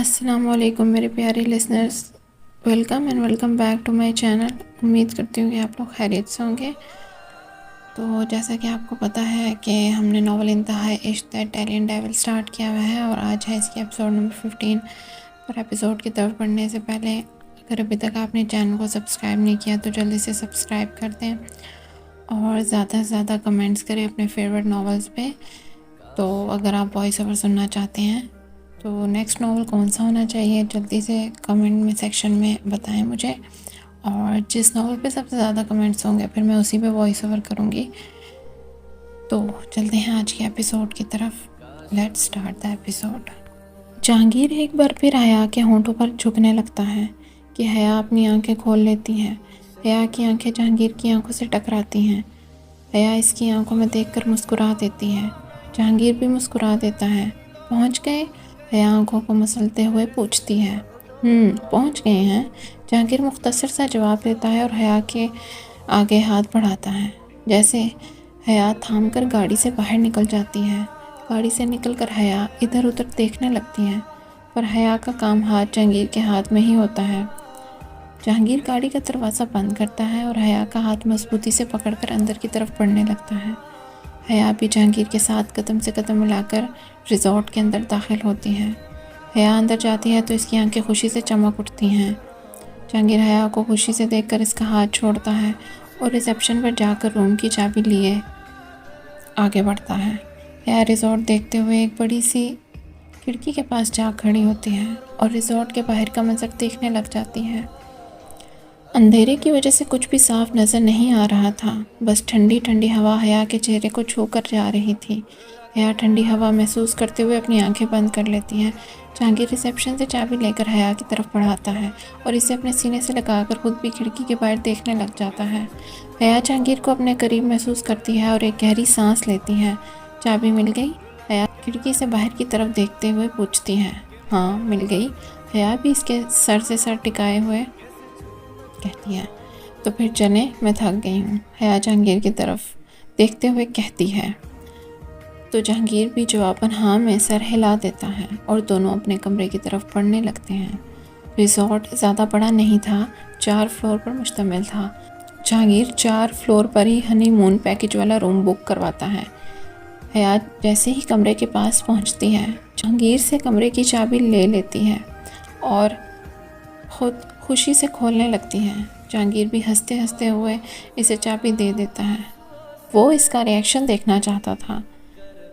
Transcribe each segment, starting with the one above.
अस्सलाम वालेकुम मेरे प्यारे listeners, welcome back to my channel. उम्मीद करती हूँ कि आप लोग खैरियत से होंगे। तो जैसा कि आपको पता है कि हमने नावल इंतहाए इश्क द इटालियन डेविल स्टार्ट किया हुआ है और आज है इसकी एपिसोड नंबर 15। और एपिसोड की तरफ बढ़ने से पहले अगर अभी तक आपने चैनल को सब्सक्राइब नहीं किया तो जल्दी से सब्सक्राइब कर दें और ज़्यादा से ज़्यादा कमेंट्स करें अपने फेवरेट नावल्स पे। तो अगर आप वॉइस ओवर सुनना चाहते हैं तो नेक्स्ट नावल कौन सा होना चाहिए जल्दी से कमेंट में सेक्शन में बताएं मुझे, और जिस नावल पे सबसे ज़्यादा कमेंट्स होंगे फिर मैं उसी पे वॉइस ओवर करूँगी। तो चलते हैं आज के एपिसोड की तरफ। Let's start the episode. Jahangir एक बार फिर हया के होंठों पर झुकने लगता है कि हया अपनी आंखें खोल लेती है। हया की आंखें जहांगीर की आंखों से टकराती हैं। हया इसकी आंखों में देखकर मुस्कुरा देती है। जहांगीर भी मुस्कुरा देता है। पहुंच गए? हया आंखों को मसलते हुए पूछती है। पहुंच गए हैं, जहांगीर मुख्तसर सा जवाब देता है और हया के आगे हाथ बढ़ाता है। जैसे हया थाम कर गाड़ी से बाहर निकल जाती है। गाड़ी से निकलकर हया इधर उधर देखने लगती है, पर हया का काम हाथ जहांगीर के हाथ में ही होता है। जहांगीर गाड़ी का दरवाज़ा बंद करता है और हया का हाथ मजबूती से पकड़कर अंदर की तरफ बढ़ने लगता है। हया भी जहांगीर के साथ कदम से कदम मिलाकर रिजॉर्ट के अंदर दाखिल होती है। हया अंदर जाती है तो इसकी आंखें खुशी से चमक उठती हैं। जहांगीर हया को खुशी से देखकर इसका हाथ छोड़ता है और रिसेप्शन पर जाकर रूम की चाबी लिए आगे बढ़ता है। हया रिजॉर्ट देखते हुए एक बड़ी सी खिड़की के पास जा खड़ी होती है और रिजॉर्ट के बाहर का मंजर देखने लग जाती है। अंधेरे की वजह से कुछ भी साफ नज़र नहीं आ रहा था, बस ठंडी ठंडी हवा हया के चेहरे को छू कर जा रही थी। हया ठंडी हवा महसूस करते हुए अपनी आंखें बंद कर लेती है। जहांगीर रिसेप्शन से चाबी लेकर हया की तरफ बढ़ाता है और इसे अपने सीने से लगाकर खुद भी खिड़की के बाहर देखने लग जाता है। हया जहांगीर को अपने करीब महसूस करती है और एक गहरी सांस लेती है। चाबी मिल गई? हया खिड़की से बाहर की तरफ देखते हुए पूछती है। हाँ, मिल गई, हया भी इसके सर से सर टिकाए हुए कहती है। तो फिर चले, मैं थक गई हूँ, हया जहांगीर की तरफ देखते हुए कहती है। तो जहांगीर भी जवाबन हाँ में सर हिला देता है और दोनों अपने कमरे की तरफ बढ़ने लगते हैं। रिजॉर्ट ज़्यादा बड़ा नहीं था, 4 फ्लोर पर मुश्तमिल था। जहांगीर 4 फ्लोर पर ही हनीमून पैकेज वाला रूम बुक करवाता है। हया जैसे ही कमरे के पास पहुंचती है, जहांगीर से कमरे की चाबी ले लेती है और खुद खुशी से खोलने लगती है। जहांगीर भी हंसते हंसते हुए इसे चाबी दे देता है। वो इसका रिएक्शन देखना चाहता था।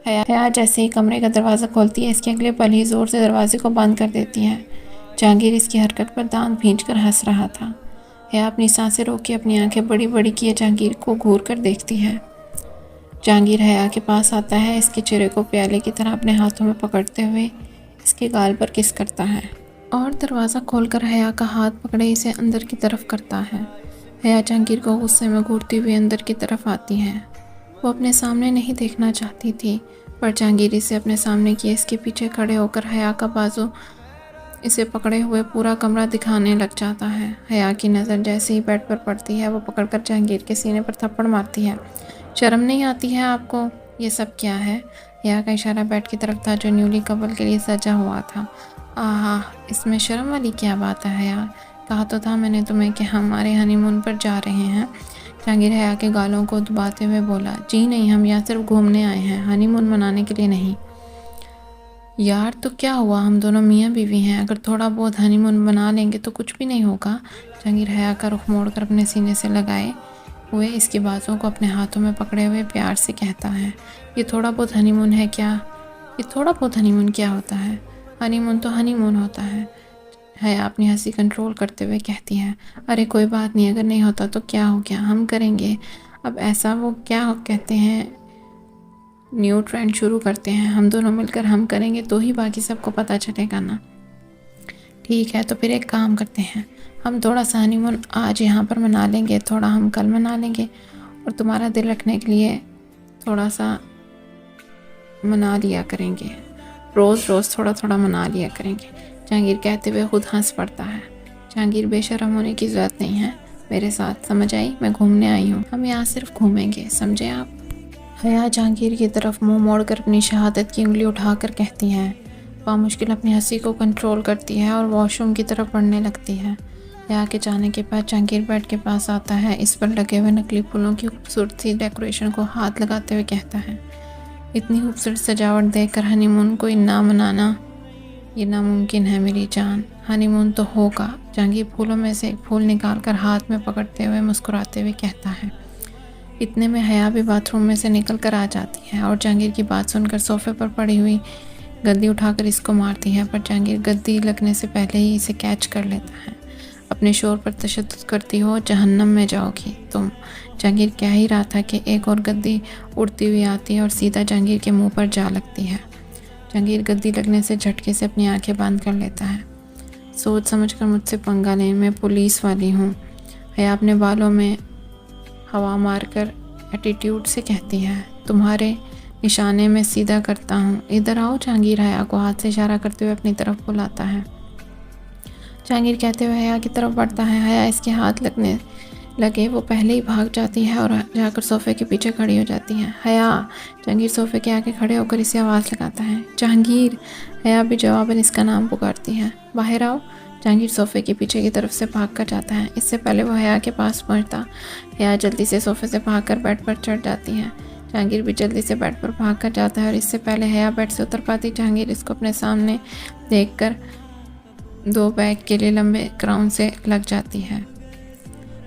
हया जैसे ही कमरे का दरवाज़ा खोलती है, इसके अगले पल ही ज़ोर से दरवाजे को बंद कर देती है। जहांगीर इसकी हरकत पर दांत भींचकर हंस रहा था। हया अपनी सांसें रोक के अपनी आंखें बड़ी बड़ी किए जहांगीर को घूर कर देखती है। जहांगीर हया के पास आता है, इसके चेहरे को प्याले की तरह अपने हाथों में पकड़ते हुए इसके गाल पर किस करता है और दरवाज़ा खोलकर हया का हाथ पकड़े इसे अंदर की तरफ करता है। हया जहांगीर को गुस्से में घूरती हुई अंदर की तरफ आती है। वो अपने सामने नहीं देखना चाहती थी, पर जहांगीर इसे अपने सामने किए इसके पीछे खड़े होकर हया का बाजू इसे पकड़े हुए पूरा कमरा दिखाने लग जाता है। हया की नज़र जैसे ही बेड पर पड़ती है, वो पकड़कर जहांगीर के सीने पर थप्पड़ मारती है। शर्म नहीं आती है आपको? ये सब क्या है? हया का इशारा बेड की तरफ था जो न्यूली कपल के लिए सजा हुआ था। आहा, इसमें शर्म वाली क्या बात है हया? कहा तो था मैंने तुम्हें कि हमारे हनीमून पर जा रहे हैं। जहांगीर हया के गालों को दबाते हुए बोला। जी नहीं, हम यहाँ सिर्फ घूमने आए हैं, हनीमून मनाने के लिए नहीं। यार तो क्या हुआ, हम दोनों मियाँ बीवी हैं, अगर थोड़ा बहुत हनीमून मना लेंगे तो कुछ भी नहीं होगा। जहांगीर हया का रुख मोड़कर अपने सीने से लगाए हुए इसकी बाजों को अपने हाथों में पकड़े हुए प्यार से कहता है। ये थोड़ा बहुत हनीमून है क्या? ये थोड़ा बहुत हनीमून क्या होता है? हनीमून तो हनीमून होता है। हया अपनी हंसी कंट्रोल करते हुए कहती है। अरे कोई बात नहीं, अगर नहीं होता तो क्या हो गया, हम करेंगे। अब ऐसा वो क्या कहते हैं, न्यू ट्रेंड शुरू करते हैं, हम दोनों मिलकर हम करेंगे तो ही बाकी सबको पता चलेगा ना। ठीक है, तो फिर एक काम करते हैं, हम थोड़ा सा हनीमून आज यहाँ पर मना लेंगे, थोड़ा हम कल मना लेंगे और तुम्हारा दिल रखने के लिए थोड़ा सा मना लिया करेंगे, रोज़ रोज़ थोड़ा थोड़ा मना लिया करेंगे। जहांगीर कहते हुए खुद हंस पड़ता है। जहांगीर बेशर्म होने की ज़रूरत नहीं है मेरे साथ, समझ आई? मैं घूमने आई हूँ, हम यहाँ सिर्फ घूमेंगे, समझे आप? हया जहांगीर की तरफ मुंह मोड़कर अपनी शहादत की उंगली उठाकर कहती हैं। बामुश्किल अपनी हंसी को कंट्रोल करती है और वॉशरूम की तरफ बढ़ने लगती है। हया के जाने के बाद जहांगीर बेड के पास आता है। इस पर लगे हुए नकली फूलों की खूबसूरती डेकोरेशन को हाथ लगाते हुए कहता है, इतनी खूबसूरत सजावट देखकर हनीमून कोई ना मनाना ये नामुमकिन है मेरी जान। हनीमून तो होगा। जहांगीर फूलों में से एक फूल निकालकर हाथ में पकड़ते हुए मुस्कुराते हुए कहता है। इतने में हया भी बाथरूम में से निकल कर आ जाती है और जहांगीर की बात सुनकर सोफे पर पड़ी हुई गद्दी उठाकर इसको मारती है, पर जहांगीर गद्दी लगने से पहले ही इसे कैच कर लेता है। अपने शोर पर तशद्दुद करती हो, जहन्नम में जाओगी तुम। जहांगीर कह ही रहा था कि एक और गद्दी उड़ती हुई आती है और सीधा जहांगीर के मुंह पर जा लगती है। जहांगीर गद्दी लगने से झटके से अपनी आंखें बंद कर लेता है। सोच समझकर मुझसे पंगा लें, मैं पुलिस वाली हूँ। हया अपने बालों में हवा मारकर एटीट्यूड से कहती है, तुम्हारे निशाने में सीधा करता हूँ, इधर आओ। जहांगीर हया को हाथ से इशारा करते हुए अपनी तरफ बुलाता है। जहांगीर कहते हुए हया की तरफ बढ़ता है। हया इसके हाथ लगने लगे वो पहले ही भाग जाती है और जाकर सोफे के पीछे खड़ी हो जाती है। हया। जहांगीर सोफे के आगे खड़े होकर इसे आवाज़ लगाता है, जहांगीर। हया भी जवाबन इसका नाम पुकारती है, बाहर आओ। जहांगीर सोफे के पीछे की तरफ से भाग कर जाता है। इससे पहले वो हया के पास पहुंचता, हया जल्दी से सोफे से भागकर बेड पर चढ़ जाती है। जहांगीर भी जल्दी से बेड पर भाग कर जाता है और इससे पहले हया बेड से उतर पाती, जहांगीर इसको अपने सामने देखकर 2 बैग के लिए लंबे क्राउन से लग जाती है।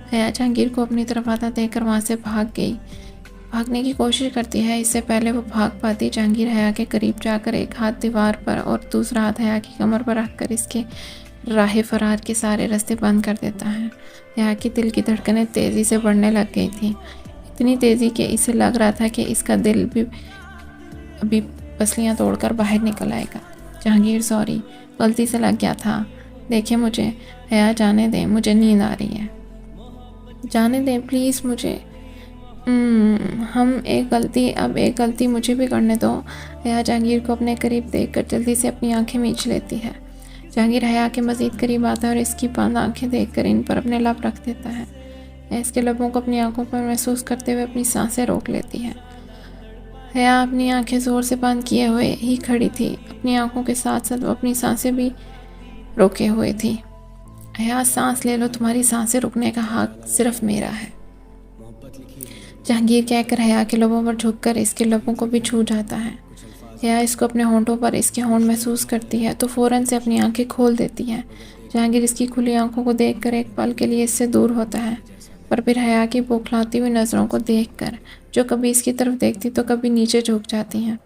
हया जहांगीर को अपनी तरफ आता देखकर वहाँ से भागने की कोशिश करती है। इससे पहले वो भाग पाती, जहांगीर हया के करीब जाकर एक हाथ दीवार पर और दूसरा हाथ हया की कमर पर रखकर इसके राह फरार के सारे रास्ते बंद कर देता है। हया की दिल की धड़कनें तेज़ी से बढ़ने लग गई थी, इतनी तेज़ी कि इसे लग रहा था कि इसका दिल भी अभी पसलियाँ तोड़कर बाहर निकल आएगा। जहांगीर सॉरी, गलती से लग गया था, देखिए मुझे। हया जाने दें, मुझे नींद आ रही है, जाने दें प्लीज़ मुझे। अब एक गलती मुझे भी करने दो। हया जहांगीर को अपने करीब देखकर जल्दी से अपनी आंखें मींच लेती है। जहांगीर हया के मज़ीद करीब आता है और इसकी बंद आंखें देखकर इन पर अपने लब रख देता है। हया इसके लबों को अपनी आंखों पर महसूस करते हुए अपनी सांसें रोक लेती है। हया अपनी आंखें ज़ोर से बंद किए हुए ही खड़ी थी, अपनी आंखों के साथ साथ वो अपनी सांसें भी रोके हुए थी। हया सांस ले लो, तुम्हारी सांसें रुकने का हक सिर्फ मेरा है। जहांगीर कहकर हया के लबों पर झुककर इसके लबों को भी छू जाता है। हया इसको अपने होंठों पर इसके होंठ महसूस करती है तो फ़ौरन से अपनी आंखें खोल देती है। जहांगीर इसकी खुली आंखों को देखकर एक पल के लिए इससे दूर होता है, पर फिर हया की बौखलाती हुई नज़रों को देखकर जो कभी इसकी तरफ देखती तो कभी नीचे झुक जाती हैं।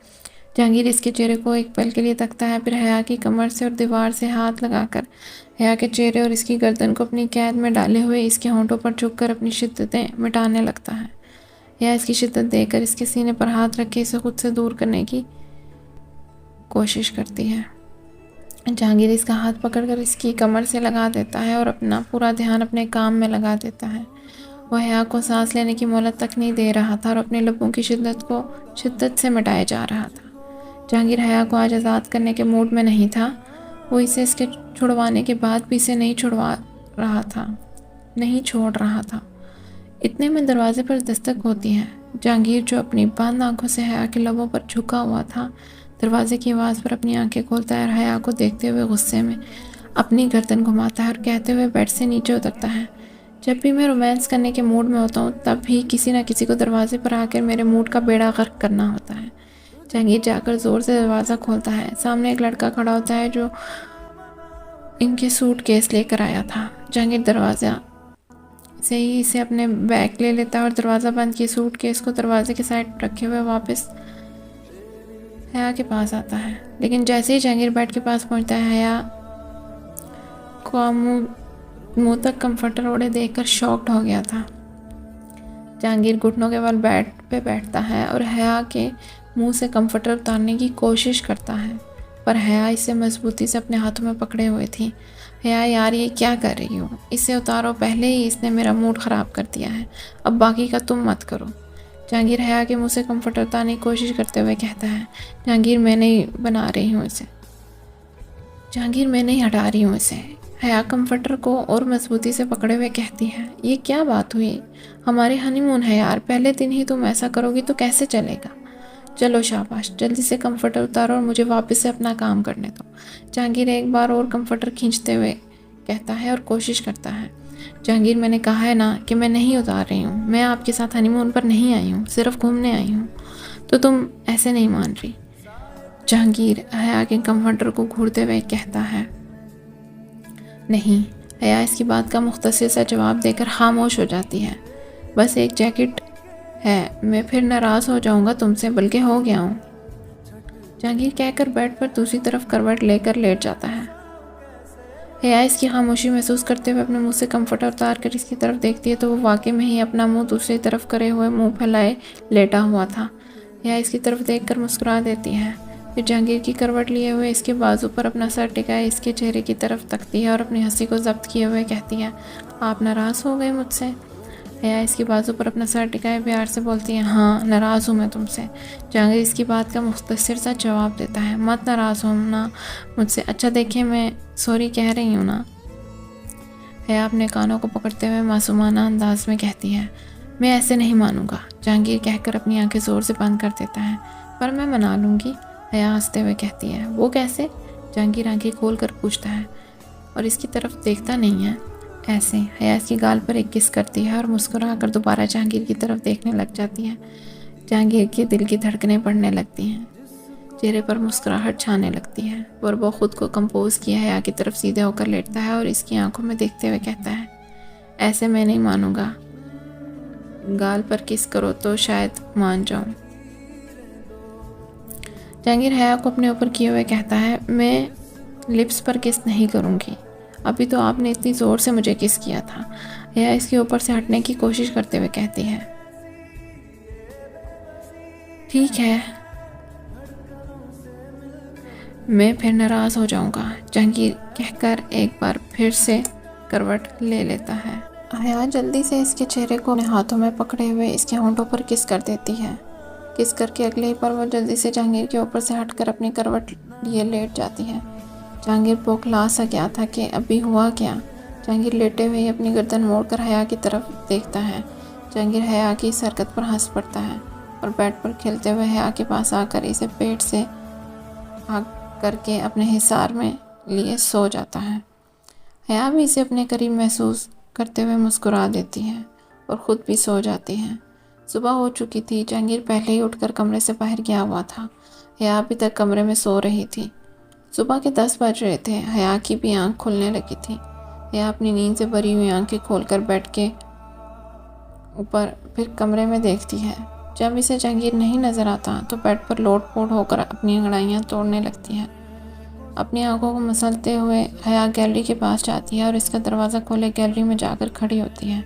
जहांगीर इसके चेहरे को एक पल के लिए तकता है, फिर हया की कमर से और दीवार से हाथ लगाकर हया के चेहरे और इसकी गर्दन को अपनी कैद में डाले हुए इसके होंठों पर झुककर अपनी शिद्दतें मिटाने लगता है। हया इसकी शिद्दत देखकर इसके सीने पर हाथ रख के इसे खुद से दूर करने की कोशिश करती है। जहांगीर इसका हाथ पकड़कर इसकी कमर से लगा देता है और अपना पूरा ध्यान अपने काम में लगा देता है। वह हया को सांस लेने की मोहलत तक नहीं दे रहा था और अपने लबों की शिद्दत से मिटाए जा रहा था। जहांगीर हया को आज आज़ाद करने के मूड में नहीं था। वो इसे इसके छुड़वाने के बाद भी इसे नहीं छोड़ रहा था। इतने में दरवाजे पर दस्तक होती है। जहांगीर जो अपनी बंद आंखों से हया के लबों पर झुका हुआ था, दरवाजे की आवाज़ पर अपनी आंखें खोलता है और हया को देखते हुए गुस्से में अपनी गर्दन घुमाता है और कहते हुए बेड से नीचे उतरता है, जब भी मैं रोमांस करने के मूड में होता हूँ तब भी किसी न किसी को दरवाजे पर आकर मेरे मूड का बेड़ा गर्क करना होता है। जहांगीर जाकर ज़ोर से दरवाज़ा खोलता है। सामने एक लड़का खड़ा होता है जो इनके सूटकेस लेकर आया था। जहांगीर दरवाज़ा से ही इसे अपने बैग ले लेता है और दरवाज़ा बंद किए सूटकेस को दरवाजे के साइड रखे हुए वापस हया के पास आता है। लेकिन जैसे ही जहांगीर बेड के पास पहुंचता है, हया को मुंह तक कंफर्टर ओढ़े देखकर शॉक्ड हो गया था। जहांगीर घुटनों के बल बेड पे बैठता है और हया के मुंह से कंफर्टर उतारने की कोशिश करता है, पर हया इसे मजबूती से अपने हाथों में पकड़े हुए थी। हया यार ये क्या कर रही हो, इसे उतारो, पहले ही इसने मेरा मूड ख़राब कर दिया है, अब बाकी का तुम मत करो। जहांगीर हया के मुंह से कंफर्टर उतारने की कोशिश करते हुए कहता है, जहांगीर मैं नहीं बना रही हूँ इसे, जहांगीर मैं नहीं हटा रही हूँ इसे। हया कंफर्टर को और मजबूती से पकड़े हुए कहती है, ये क्या बात हुई, हमारे हनीमून है यार, पहले दिन ही तुम ऐसा करोगी तो कैसे चलेगा। चलो शाबाश, जल्दी से कंफर्टर उतारो और मुझे वापस से अपना काम करने दो। जहांगीर एक बार और कंफर्टर खींचते हुए कहता है और कोशिश करता है। जहांगीर, मैंने कहा है ना कि मैं नहीं उतार रही हूँ। मैं आपके साथ हनीमून पर नहीं आई हूँ, सिर्फ घूमने आई हूँ। तो तुम ऐसे नहीं मान रही। जहांगीर हया के कंफर्टर को घूरते हुए कहता है। नहीं। हया इसकी बात का मुख्तसर सा जवाब देकर खामोश हो जाती है। बस एक जैकेट है, मैं फिर नाराज़ हो जाऊंगा तुमसे, बल्कि हो गया हूँ। जहांगीर कहकर बेड पर दूसरी तरफ करवट लेकर लेट जाता है। हया इसकी खामोशी महसूस करते हुए अपने मुंह से कंफर्टर उतार कर इसकी तरफ देखती है तो वो वाकई में ही अपना मुंह दूसरी तरफ करे हुए मुंह फैलाए लेटा हुआ था। हया इसकी तरफ देखकर मुस्कुरा देती है। फिर जहांगीर की करवट लिए हुए इसके बाजू पर अपना सर टिकाए इसके चेहरे की तरफ तकती है और अपनी हंसी को जब्त किए हुए कहती है, आप नाराज़ हो गए मुझसे? हया इसकी बाजू पर अपना सर टिकाए प्यार से बोलती है, हाँ नाराज़ हूँ मैं तुमसे। जहांगीर इसकी बात का मुख्तसर सा जवाब देता है, मत नाराज़ हो ना मुझसे। अच्छा देखिए, मैं सॉरी कह रही हूँ ना। हया अपने कानों को पकड़ते हुए मासूमाना अंदाज में कहती है, मैं ऐसे नहीं मानूंगा। जहांगीर कहकर अपनी आंखें ज़ोर से बंद कर देता है। पर मैं मना लूँगी, हया हंसते हुए कहती है। वो कैसे? जहांगीर आंखें खोल कर पूछता है और इसकी तरफ देखता नहीं है। ऐसे। हया इसकी गाल पर एक किस करती है और मुस्कुरा कर दोबारा जहांगीर की तरफ देखने लग जाती है। जहांगीर के दिल की धड़कनें बढ़ने लगती हैं, चेहरे पर मुस्कुराहट छाने लगती है और वो खुद को कंपोज किया हया की तरफ सीधे होकर लेटता है और इसकी आंखों में देखते हुए कहता है, ऐसे मैं नहीं मानूंगा। गाल पर किस करो तो शायद मान जाऊं। जहांगीर हया को अपने ऊपर किए हुए कहता है, मैं लिप्स पर किस नहीं करूंगी। अभी तो आपने इतनी ज़ोर से मुझे किस किया था। हया इसके ऊपर से हटने की कोशिश करते हुए कहती है, ठीक है, मैं फिर नाराज़ हो जाऊंगा। जहांगीर कहकर एक बार फिर से करवट ले लेता है। हया जल्दी से इसके चेहरे को अपने हाथों में पकड़े हुए इसके होंठों पर किस कर देती है। किस करके अगले ही पल वो जल्दी से जहांगीर के ऊपर से हटकर अपनी करवट लिए लेट जाती है। जहांगीर बौखला सा गया था कि अभी हुआ क्या। जहांगीर लेटे हुए अपनी गर्दन मोड़कर हया की तरफ देखता है। जहांगीर हया की इस हरकत पर हंस पड़ता है और बेड पर खेलते हुए हया के पास आकर इसे पेट से आग करके अपने हिसार में लिए सो जाता है। हया भी इसे अपने करीब महसूस करते हुए मुस्कुरा देती है और ख़ुद भी सो जाती है। सुबह हो चुकी थी। जहांगीर पहले ही उठकर कमरे से बाहर गया हुआ था। हया अभी तक कमरे में सो रही थी। सुबह के 10 बज रहे थे। हया की भी आंख खुलने लगी थी। हया अपनी नींद से भरी हुई आंखें खोलकर बेड के ऊपर फिर कमरे में देखती है। जब इसे जहांगीर नहीं नज़र आता तो बेड पर लोट-पोट होकर अपनी अंगड़ाइयाँ तोड़ने लगती है। अपनी आंखों को मसलते हुए हया गैलरी के पास जाती है और इसका दरवाज़ा खोले गैलरी में जाकर खड़ी होती है।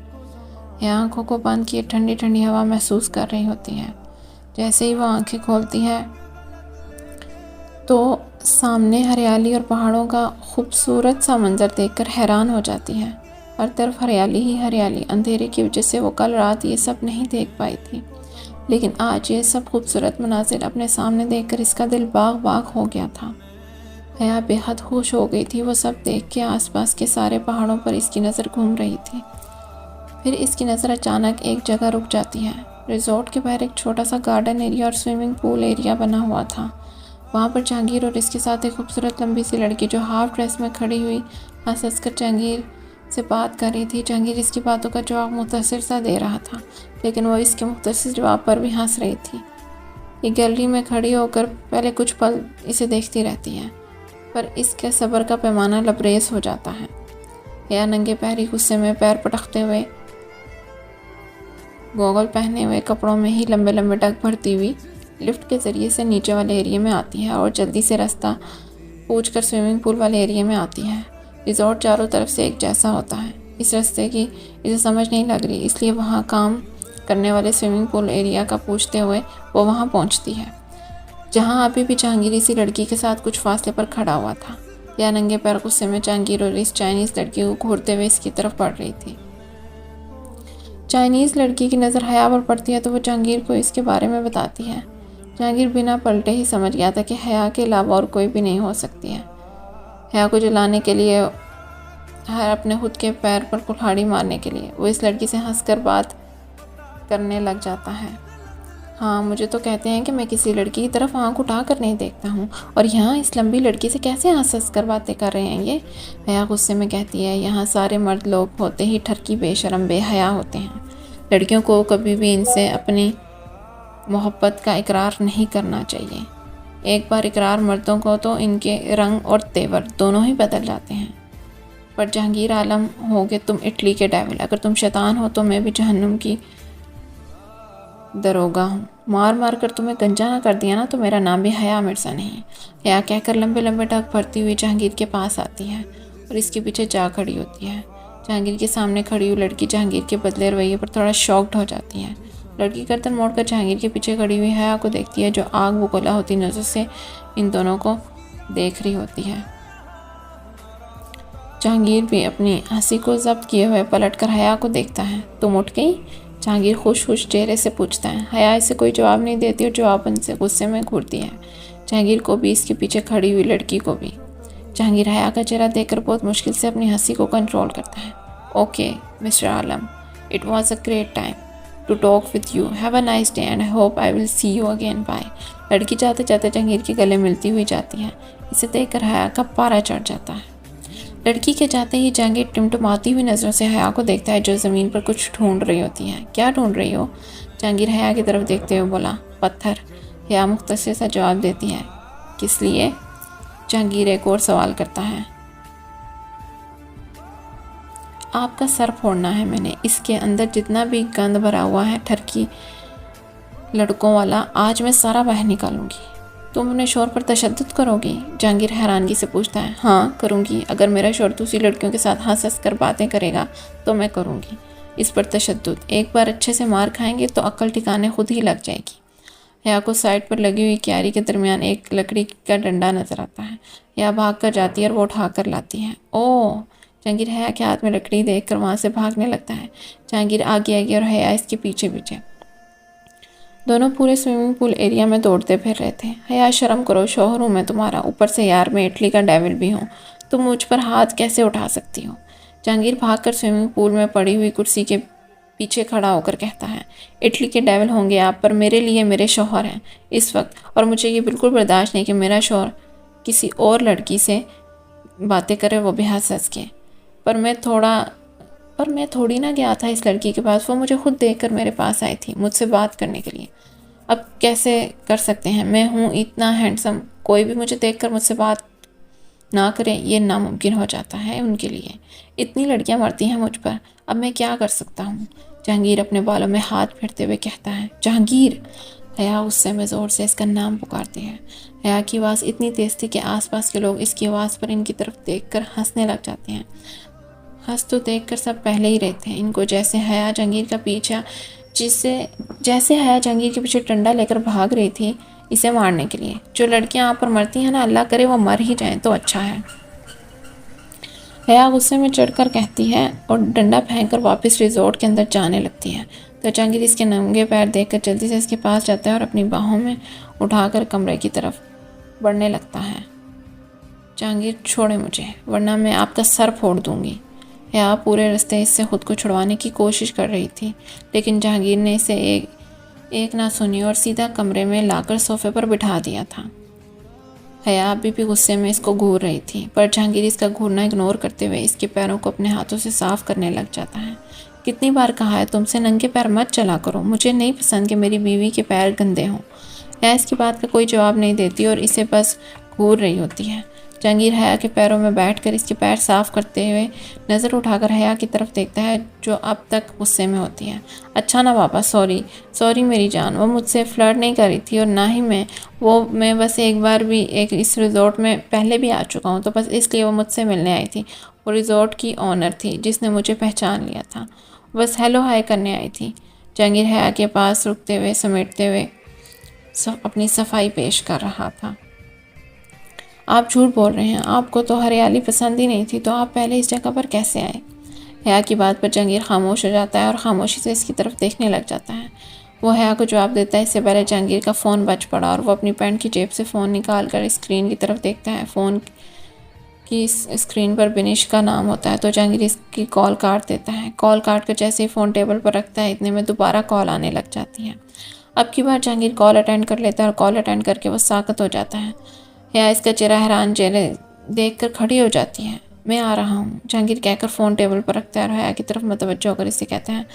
हया आंखों को बंद किए ठंडी ठंडी हवा महसूस कर रही होती है। जैसे ही वो आंखें खोलती है तो सामने हरियाली और पहाड़ों का खूबसूरत सा मंजर देखकर हैरान हो जाती है। हर तरफ हरियाली ही हरियाली। अंधेरे की वजह से वो कल रात ये सब नहीं देख पाई थी, लेकिन आज ये सब खूबसूरत मनाजिर अपने सामने देखकर इसका दिल बाग बाग हो गया था। हया बेहद खुश हो गई थी। वो सब देख के आसपास के सारे पहाड़ों पर इसकी नज़र घूम रही थी। फिर इसकी नज़र अचानक एक जगह रुक जाती है। रिजॉर्ट के बाहर एक छोटा सा गार्डन एरिया और स्विमिंग पूल एरिया बना हुआ था। वहाँ पर जहांगीर और इसके साथ एक खूबसूरत लंबी सी लड़की जो हाफ ड्रेस में खड़ी हुई हंस हंस कर जहांगीर से बात कर रही थी। जहांगीर इसकी बातों का जवाब मुख्तसर सा दे रहा था, लेकिन वो इसके मुख्तसर जवाब पर भी हंस रही थी। ये गैलरी में खड़ी होकर पहले कुछ पल इसे देखती रहती है, पर इसके सब्र का पैमाना लबरेज हो जाता है। हया नंगे पैरी गुस्से में पैर पटकते हुए, गॉगल पहने हुए कपड़ों में ही लंबे लंबे डग भरती हुई लिफ्ट के ज़रिए से नीचे वाले एरिया में आती है और जल्दी से रास्ता पूछकर स्विमिंग पूल वाले एरिया में आती है। रिजॉर्ट चारों तरफ से एक जैसा होता है। इस रास्ते की इसे समझ नहीं लग रही, इसलिए वहाँ काम करने वाले स्विमिंग पूल एरिया का पूछते हुए वो वहाँ पहुँचती है, जहाँ अभी भी जहांगीर इसी लड़की के साथ कुछ फासले पर खड़ा हुआ था। या नंगे पैर गुस्से में जहांगीर और इस चाइनीज़ लड़की को घूरते हुए इसकी तरफ बढ़ रही थी। चाइनीज़ लड़की की नज़र हया पर पड़ती है तो वो जहांगीर को इसके बारे में बताती है। जहांगीर बिना पलटे ही समझ गया था कि हया के अलावा और कोई भी नहीं हो सकती है। हया को जलाने के लिए, हर अपने खुद के पैर पर कुल्हाड़ी मारने के लिए वो इस लड़की से हंसकर बात करने लग जाता है। हाँ, मुझे तो कहते हैं कि मैं किसी लड़की की तरफ आंख उठा कर नहीं देखता हूँ, और यहाँ इस लंबी लड़की से कैसे हंस कर बातें कर रहे हैं ये। हया गुस्से में कहती है, यहाँ सारे मर्द लोग होते ही ठरकी, बेशरम, बेहया होते हैं। लड़कियों को कभी भी इनसे अपनी मोहब्बत का इकरार नहीं करना चाहिए। एक बार इकरार मर्दों को तो इनके रंग और तेवर दोनों ही बदल जाते हैं। पर जहांगीर आलम होगे तुम इटली के डेविल, अगर तुम शैतान हो तो मैं भी जहन्नुम की दरोगा हूँ। मार मार कर तुम्हें गंजा ना कर दिया ना तो मेरा नाम भी हया मिर्ज़ा नहीं है। हया कहकर लंबे लंबे टक भरती हुई जहांगीर के पास आती है और इसके पीछे जा खड़ी होती है। जहांगीर के सामने खड़ी हुई लड़की जहांगीर के बदले रवैये पर थोड़ा शॉक्ड हो जाती है। लड़की गर्दन मोड़कर जहांगीर के पीछे खड़ी हुई हया को देखती है, जो आग बगोला होती नज़र से इन दोनों को देख रही होती है। जहांगीर भी अपनी हंसी को जब्त किए हुए पलटकर हया को देखता है। तुम उठ गई? जहांगीर खुश खुश चेहरे से पूछता है। हया इसे कोई जवाब नहीं देती और जवाबन से गुस्से में घूरती है। जहांगीर को भी, इसके पीछे खड़ी हुई लड़की को भी। जहांगीर हया का चेहरा देखकर बहुत मुश्किल से अपनी हंसी को कंट्रोल करता है। Okay mister Alam, it was a great time to talk with you, have a nice day and I hope I will see you again, bye. लड़की जाते जाते जहांगीर के गले मिलती हुई जाती है। इसे देखकर हया का पारा चढ़ जाता है। लड़की के जाते ही जहांगीर टिमटिमाती हुई नज़रों से हया को देखता है, जो ज़मीन पर कुछ ढूंढ रही होती है। क्या ढूंढ रही हो? जहांगीर हया की तरफ देखते हुए बोला। पत्थर। हया मुख्तसर सा जवाब देती है। किस लिए? जहांगीर एक और सवाल करता है। आपका सर फोड़ना है मैंने। इसके अंदर जितना भी गंद भरा हुआ है ठरकी लड़कों वाला, आज मैं सारा बाहर निकालूंगी। तुम अपने शोर पर तशद्दुद करोगी? जहांगीर हैरानगी से पूछता है। हाँ करूँगी, अगर मेरा शोर दूसरी लड़कियों के साथ हंस हंस कर बातें करेगा तो मैं करूँगी इस पर तशद्दुद। एक बार अच्छे से मार खाएंगे तो अक्ल ठिकाने खुद ही लग जाएगी। हया को साइड पर लगी हुई क्यारी के दरमियान एक लकड़ी का डंडा नजर आता है। हया भाग कर जाती है और वो उठा कर लाती है। ओह! जहांगीर हया के हाथ में लकड़ी देख कर वहाँ से भागने लगता है। जहांगीर आगे आगे और हया इसके पीछे पीछे। दोनों पूरे स्विमिंग पूल एरिया में दौड़ते फिर रहे थे। हया शर्म करो, शौहर हूँ मैं तुम्हारा, ऊपर से यार मैं इटली का डेविल भी हूँ, तुम मुझ पर हाथ कैसे उठा सकती हो? जहांगीर भागकर स्विमिंग पूल में पड़ी हुई कुर्सी के पीछे खड़ा होकर कहता है। इटली के डेविल होंगे आप, पर मेरे लिए मेरे शौहर हैं इस वक्त, और मुझे ये बिल्कुल बर्दाश्त नहीं कि मेरा शौहर किसी और लड़की से बातें करे, वो भी हंस हंस के। पर मैं थोड़ी ना गया था इस लड़की के पास, वो मुझे खुद देखकर मेरे पास आई थी मुझसे बात करने के लिए। अब कैसे कर सकते हैं? मैं हूँ इतना हैंडसम, कोई भी मुझे देखकर मुझसे बात ना करे ये नामुमकिन हो जाता है उनके लिए। इतनी लड़कियाँ मरती हैं मुझ पर, अब मैं क्या कर सकता हूँ? जहांगीर अपने बालों में हाथ फेरते हुए कहता है। जहांगीर! हया गुस्से में ज़ोर से इसका नाम पुकारती है। हया की आवाज़ इतनी तेज़ थी कि आसपास के लोग इसकी आवाज़ पर इनकी तरफ देखकर हंसने लग जाते हैं। हंस तो देखकर सब पहले ही रहते हैं इनको, जैसे हया जहांगीर का पीछा जैसे हया जहांगीर के पीछे डंडा लेकर भाग रही थी इसे मारने के लिए। जो लड़कियां आप पर मरती हैं ना, अल्लाह करे वो मर ही जाएं तो अच्छा है। हया गुस्से में चढ़कर कहती है और डंडा फेंककर वापस रिजॉर्ट के अंदर जाने लगती है। तो जहांगीर इसके नंगे पैर देखकर जल्दी से इसके पास जाता है और अपनी बाहों में उठाकर कमरे की तरफ बढ़ने लगता है। जहांगीर छोड़े मुझे, वरना मैं आपका सर फोड़ दूंगी। हया पूरे रास्ते इससे खुद को छुड़वाने की कोशिश कर रही थी, लेकिन जहांगीर ने इसे एक ना सुनी और सीधा कमरे में लाकर सोफे पर बिठा दिया था। हया अभी भी गुस्से में इसको घूर रही थी, पर जहांगीर इसका घूरना इग्नोर करते हुए इसके पैरों को अपने हाथों से साफ करने लग जाता है। कितनी बार कहा है तुमसे नंगे पैर मत चला करो, मुझे नहीं पसंद कि मेरी बीवी के पैर गंदे हों। हया इसकी बात का कोई जवाब नहीं देती और इसे बस घूर रही होती है। जहांगीर हया के पैरों में बैठकर इसके पैर साफ करते हुए नज़र उठाकर हया की तरफ देखता है, जो अब तक गुस्से में होती है। अच्छा ना पापा, सॉरी मेरी जान, वो मुझसे फ्लर्ट नहीं कर रही थी और ना ही मैं बस एक बार भी इस रिजॉर्ट में पहले भी आ चुका हूँ, तो बस इसलिए वो मुझसे मिलने आई थी। वो रिजॉर्ट की ऑनर थी जिसने मुझे पहचान लिया था, बस हेलो हाय करने आई थी। जहांगीर हया के पास रुकते हुए समेटते हुए अपनी सफाई पेश कर रहा था। आप झूठ बोल रहे हैं, आपको तो हरियाली पसंद ही नहीं थी, तो आप पहले इस जगह पर कैसे आए? हया की बात पर जहांगीर खामोश हो जाता है और खामोशी से इसकी तरफ देखने लग जाता है। वो हया को जवाब देता है इससे पहले जहांगीर का फ़ोन बज पड़ा और वो अपनी पैंट की जेब से फ़ोन निकाल कर स्क्रीन की तरफ देखता है। फ़ोन की स्क्रीन पर बिनिश का नाम होता है, तो जहांगीर इसकी कॉल काट देता है। कॉल काट कर जैसे ही फ़ोन टेबल पर रखता है, इतने में दोबारा कॉल आने लग जाती है। अब की बार जहांगीर कॉल अटेंड कर लेता है और कॉल अटेंड करके वो साकत हो जाता है। हया इसका चेहरा हैरान चेहरे देखकर खड़ी हो जाती है। मैं आ रहा हूँ, जहांगीर कहकर फ़ोन टेबल पर रखता है और हया की तरफ मुतवज्जो होकर इसे कहते हैं,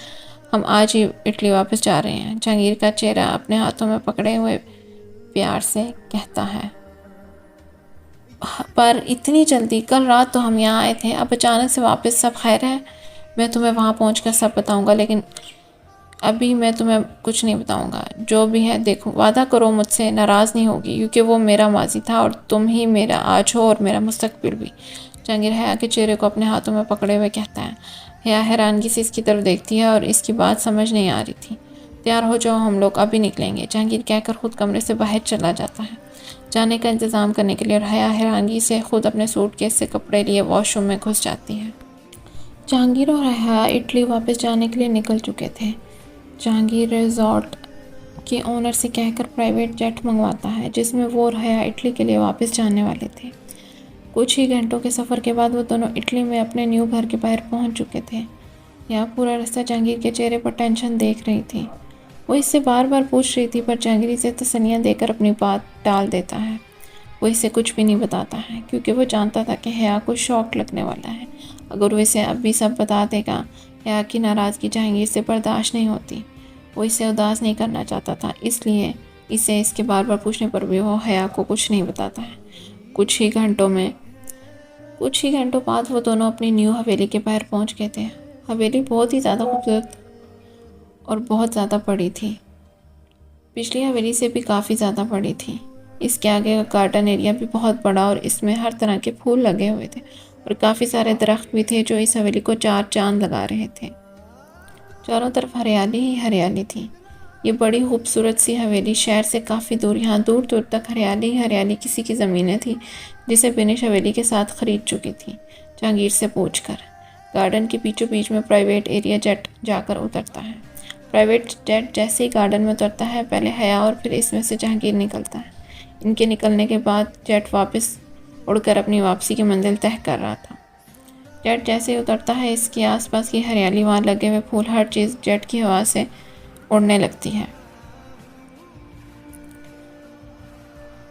हम आज ही इटली वापस जा रहे हैं। जहांगीर का चेहरा अपने हाथों में पकड़े हुए प्यार से कहता है, पर इतनी जल्दी? कल रात तो हम यहाँ आए थे, अब अचानक से वापस? सब खैर है? मैं तुम्हें वहाँ पहुँचकर सब बताऊँगा, लेकिन अभी मैं तुम्हें कुछ नहीं बताऊँगा। जो भी है देखो, वादा करो मुझसे नाराज़ नहीं होगी, क्योंकि वो मेरा माजी था और तुम ही मेरा आज हो और मेरा मुस्तकबिल भी। जहांगीर हया के चेहरे को अपने हाथों में पकड़े हुए कहता है। हया हैरानगी से इसकी तरफ देखती है और इसकी बात समझ नहीं आ रही थी। तैयार हो जाओ, हम लोग अभी निकलेंगे, जहांगीर कहकर खुद कमरे से बाहर चला जाता है जाने का इंतज़ाम करने के लिए, और हया हैरानगी से खुद अपने सूटकेस से कपड़े लिए वॉशरूम में घुस जाती है। जहांगीर और हया इटली वापस जाने के लिए निकल चुके थे। जहांगीर रिजॉर्ट के ओनर से कहकर प्राइवेट जेट मंगवाता है, जिसमें वो और हया इटली के लिए वापस जाने वाले थे। कुछ ही घंटों के सफ़र के बाद वो दोनों इटली में अपने न्यू घर के बाहर पहुंच चुके थे। यहाँ पूरा रास्ता जहांगीर के चेहरे पर टेंशन देख रही थी। वो इससे बार बार पूछ रही थी, पर जहांगीर इसे तसल्लियाँ देकर अपनी बात टाल देता है। वो इसे कुछ भी नहीं बताता है, क्योंकि वो जानता था कि हया को शौक लगने वाला है। अगर वो इसे अब भी सब बता देगा, हया की नाराज़गी जहांगीर से बर्दाश्त नहीं होती। वो इसे उदास नहीं करना चाहता था, इसलिए इसे इसके बार बार पूछने पर भी वो हया को कुछ नहीं बताता है। कुछ ही घंटों बाद वो दोनों अपनी न्यू हवेली के बाहर पहुंच गए थे। हवेली बहुत ही ज़्यादा खूबसूरत और बहुत ज़्यादा बड़ी थी। पिछली हवेली से भी काफ़ी ज़्यादा बड़ी थी। इसके आगे का गार्डन एरिया भी बहुत बड़ा और इसमें हर तरह के फूल लगे हुए थे और काफ़ी सारे दरख्त भी थे, जो इस हवेली को चार चांद लगा रहे थे। चारों तरफ हरियाली ही हरियाली थी। ये बड़ी खूबसूरत सी हवेली शहर से काफ़ी दूर, यहाँ दूर दूर तक हरियाली ही हरियाली किसी की ज़मीनें थी, जिसे बिनिश हवेली के साथ ख़रीद चुकी थी जहांगीर से पूछकर। गार्डन के बीचों बीच में प्राइवेट एरिया जेट जाकर उतरता है। प्राइवेट जेट जैसे ही गार्डन में उतरता है, पहले हया और फिर इसमें से जहांगीर निकलता है। इनके निकलने के बाद जेट वापस उड़कर अपनी वापसी की मंजिल तय कर रहा था। जेट जैसे ही उतरता है, इसके आसपास की हरियाली, वहाँ लगे हुए फूल, हर चीज़ जेट की हवा से उड़ने लगती है।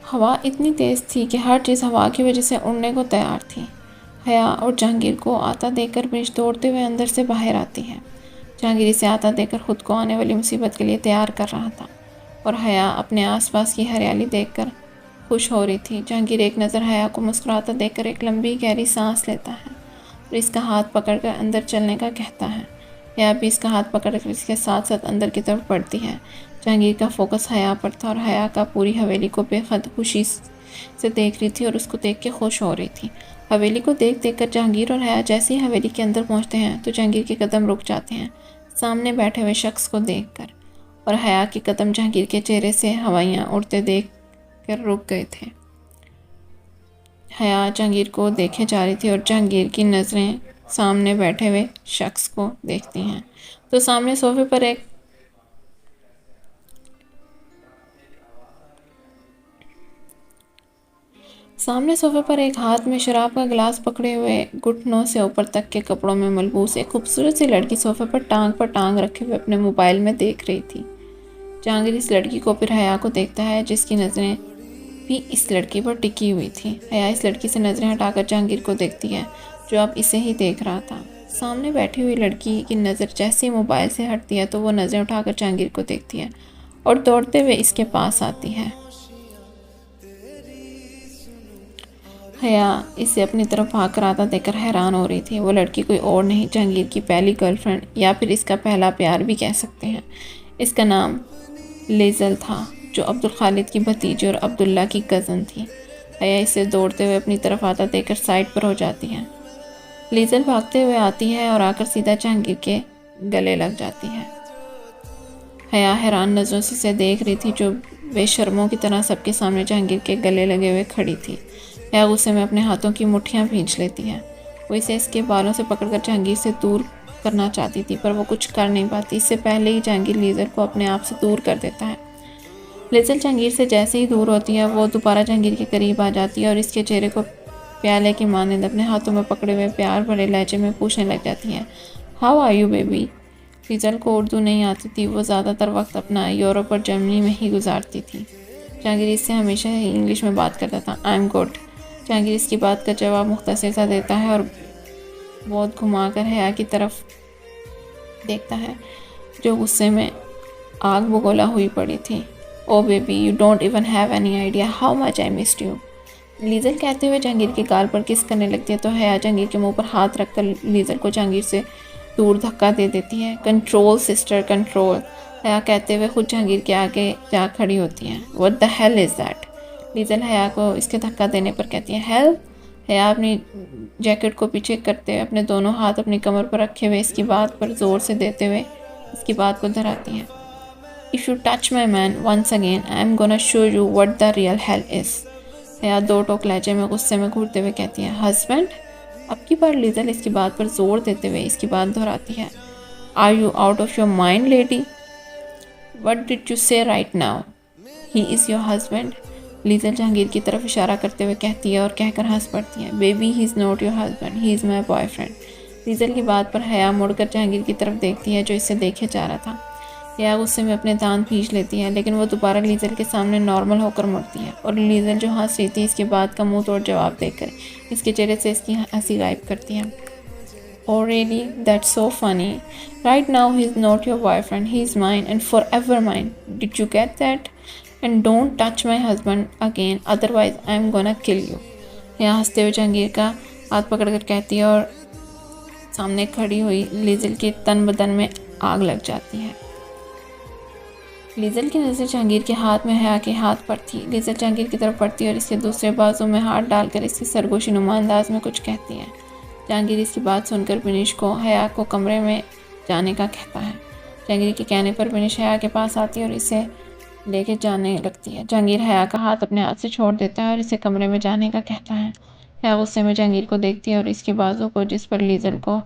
हवा इतनी तेज़ थी कि हर चीज़ हवा की वजह से उड़ने को तैयार थी। हया और जहांगीर को आता देखकर बिनिश दौड़ते हुए अंदर से बाहर आती है। जहांगीर इसे आता देखकर खुद को आने वाली मुसीबत के लिए तैयार कर रहा था और हया अपने आसपास की हरियाली देखकर खुश हो रही थी। जहांगीर एक नज़र हया को मुस्कुराता देखकर एक लंबी गहरी सांस लेता है और इसका हाथ पकड़कर अंदर चलने का कहता है। हया भी इसका हाथ पकड़कर इसके साथ साथ अंदर की तरफ बढ़ती है। जहांगीर का फोकस हया पर था और हया का पूरी हवेली को बेहद खुशी से देख रही थी और उसको देख के खुश हो रही थी। हवेली को देख देख कर जहांगीर और हया जैसे ही हवेली के अंदर पहुंचते हैं, तो जहांगीर के कदम रुक जाते हैं सामने बैठे हुए शख्स को देखकर, और हया के कदम जहांगीर के चेहरे से हवाइयाँ उड़ते देख कर रुक गए थे। हया जहांगीर को देखे जा रही थी और जहांगीर की नज़रें सामने बैठे हुए शख्स को देखती हैं। तो सामने सोफे पर एक हाथ में शराब का गिलास पकड़े हुए घुटनों से ऊपर तक के कपड़ों में मलबूस एक खूबसूरत सी लड़की सोफे पर टांग रखे हुए अपने मोबाइल में देख रही थी। जहांगीर इस लड़की को फिर हया को देखता है, जिसकी नज़रें भी इस लड़की पर टिकी हुई थी। हया इस लड़की से नज़रें हटाकर जहांगीर को देखती है, जो अब इसे ही देख रहा था। सामने बैठी हुई लड़की की नज़र जैसे ही मोबाइल से हटती है, तो वो नज़रें उठाकर जहांगीर को देखती है और दौड़ते हुए इसके पास आती है। हया इसे अपनी तरफ भाग आता देखकर हैरान हो रही थी। वो लड़की कोई और नहीं, जहांगीर की पहली गर्लफ्रेंड या फिर इसका पहला प्यार भी कह सकते हैं। इसका नाम लेज़ल था, जो अब्दुल खालिद की भतीजी और अब्दुल्ला की कज़न थी। हया इसे दौड़ते हुए अपनी तरफ आता देखकर साइड पर हो जाती है। लेज़ल भागते हुए आती है और आकर सीधा जहांगीर के गले लग जाती है। हया हैरान नज़रों से इसे देख रही थी, जो बेशर्मों की तरह सबके सामने जहांगीर के गले लगे हुए खड़ी थी। हया गुस्से में अपने हाथों की मुट्ठियाँ भींच लेती है। वो इसे इसके बालों से पकड़कर जहांगीर से दूर करना चाहती थी, पर वो कुछ कर नहीं पाती। इससे पहले ही जहांगीर लेज़ल को अपने आप से दूर कर देता है। लेज़ल जहांगीर से जैसे ही दूर होती है, वो दोबारा जहांगीर के करीब आ जाती है और इसके चेहरे को प्याले की मानंद अपने हाथों में पकड़े हुए प्यार भरे लहजे में पूछने लग जाती है, हाउ आर यू बेबी। लीज़ल को उर्दू नहीं आती थी, वो ज़्यादातर वक्त अपना यूरोप और जर्मनी में ही गुजारती थी। जहांगीर इससे हमेशा ही इंग्लिश में बात करता था। I am good. जहांगीर इसकी बात का जवाब मुख्तसर सा देता है और बहुत घुमाकर हया की तरफ देखता है जो गुस्से में आग बगोला हुई पड़ी थी। Oh baby, you don't even have any idea how much I missed you. Liesel कहते हुए जहांगीर के गाल पर किस करने लगती है तो हया जहांगीर के मुंह पर हाथ रखकर लीज़ल को जहांगीर से दूर धक्का दे देती है। Control sister control. हया कहते हुए खुद जहांगीर के आगे जा खड़ी होती है। What the hell is that. Liesel Haya को इसके धक्का देने पर कहती है हेल। हया अपनी जैकेट को पीछे करते हुए अपने दोनों हाथ अपनी कमर पर रखे हुए इसकी बात पर ज़ोर से देते हुए इसकी बात को दोहराती है। If you touch my man once again I am gonna show you what the real hell is. Haya दो टोक लहजे में गुस्से में घूरते हुए कहती है हस्बैंड। अब की बार लीज़ल इसकी बात पर जोर देते हुए इसकी बात दोहराती है। Are you out of your mind lady. What did you say right now. He is your husband. Liesel Jahangir की तरफ इशारा करते हुए कहती है और कहकर हंस पड़ती है। Baby he is not your husband, he is my boyfriend. Liesel की बात पर हया मुड़कर जहांगीर की तरफ देखती है जो इससे देखे जा रहा था। हया गुस्से में अपने दांत भींच लेती है लेकिन वो दोबारा लीज़ल के सामने नॉर्मल होकर मुड़ती है और लीज़ल जो हंस रही थी इसके बाद का मुंह तोड़ जवाब देकर इसके चेहरे से इसकी हंसी गायब करती है। Oh really? That's so funny. Right now he's not your boyfriend. He's mine and forever mine. Did you get that? And don't touch my husband again. Otherwise I'm gonna kill you. यहाँ हंसते हुए जहांगीर का हाथ पकड़कर कहती है और सामने खड़ी हुई लीज़ल के तन बदन में आग लग जाती है। लीज़ल की नज़र जहांगीर के हाथ में हया के हाथ पर थी। लीज़ल जहांगीर की तरफ बढ़ती है और इसके दूसरे बाजू में हाथ डालकर इसकी सरगोशी नुमा अंदाज में कुछ कहती है। जहांगीर इसकी बात सुनकर बिनिश को हया को कमरे में जाने का कहता है। जहांगीर के कहने पर बिनिश हया के पास आती है और इसे लेके जाने लगती है। जहांगीर हया का हाथ अपने हाथ से छोड़ देता है और इसे कमरे में जाने का कहता है। हया गुस्से में जहांगीर को देखती है और इसके बाजू को जिस पर लीज़ल को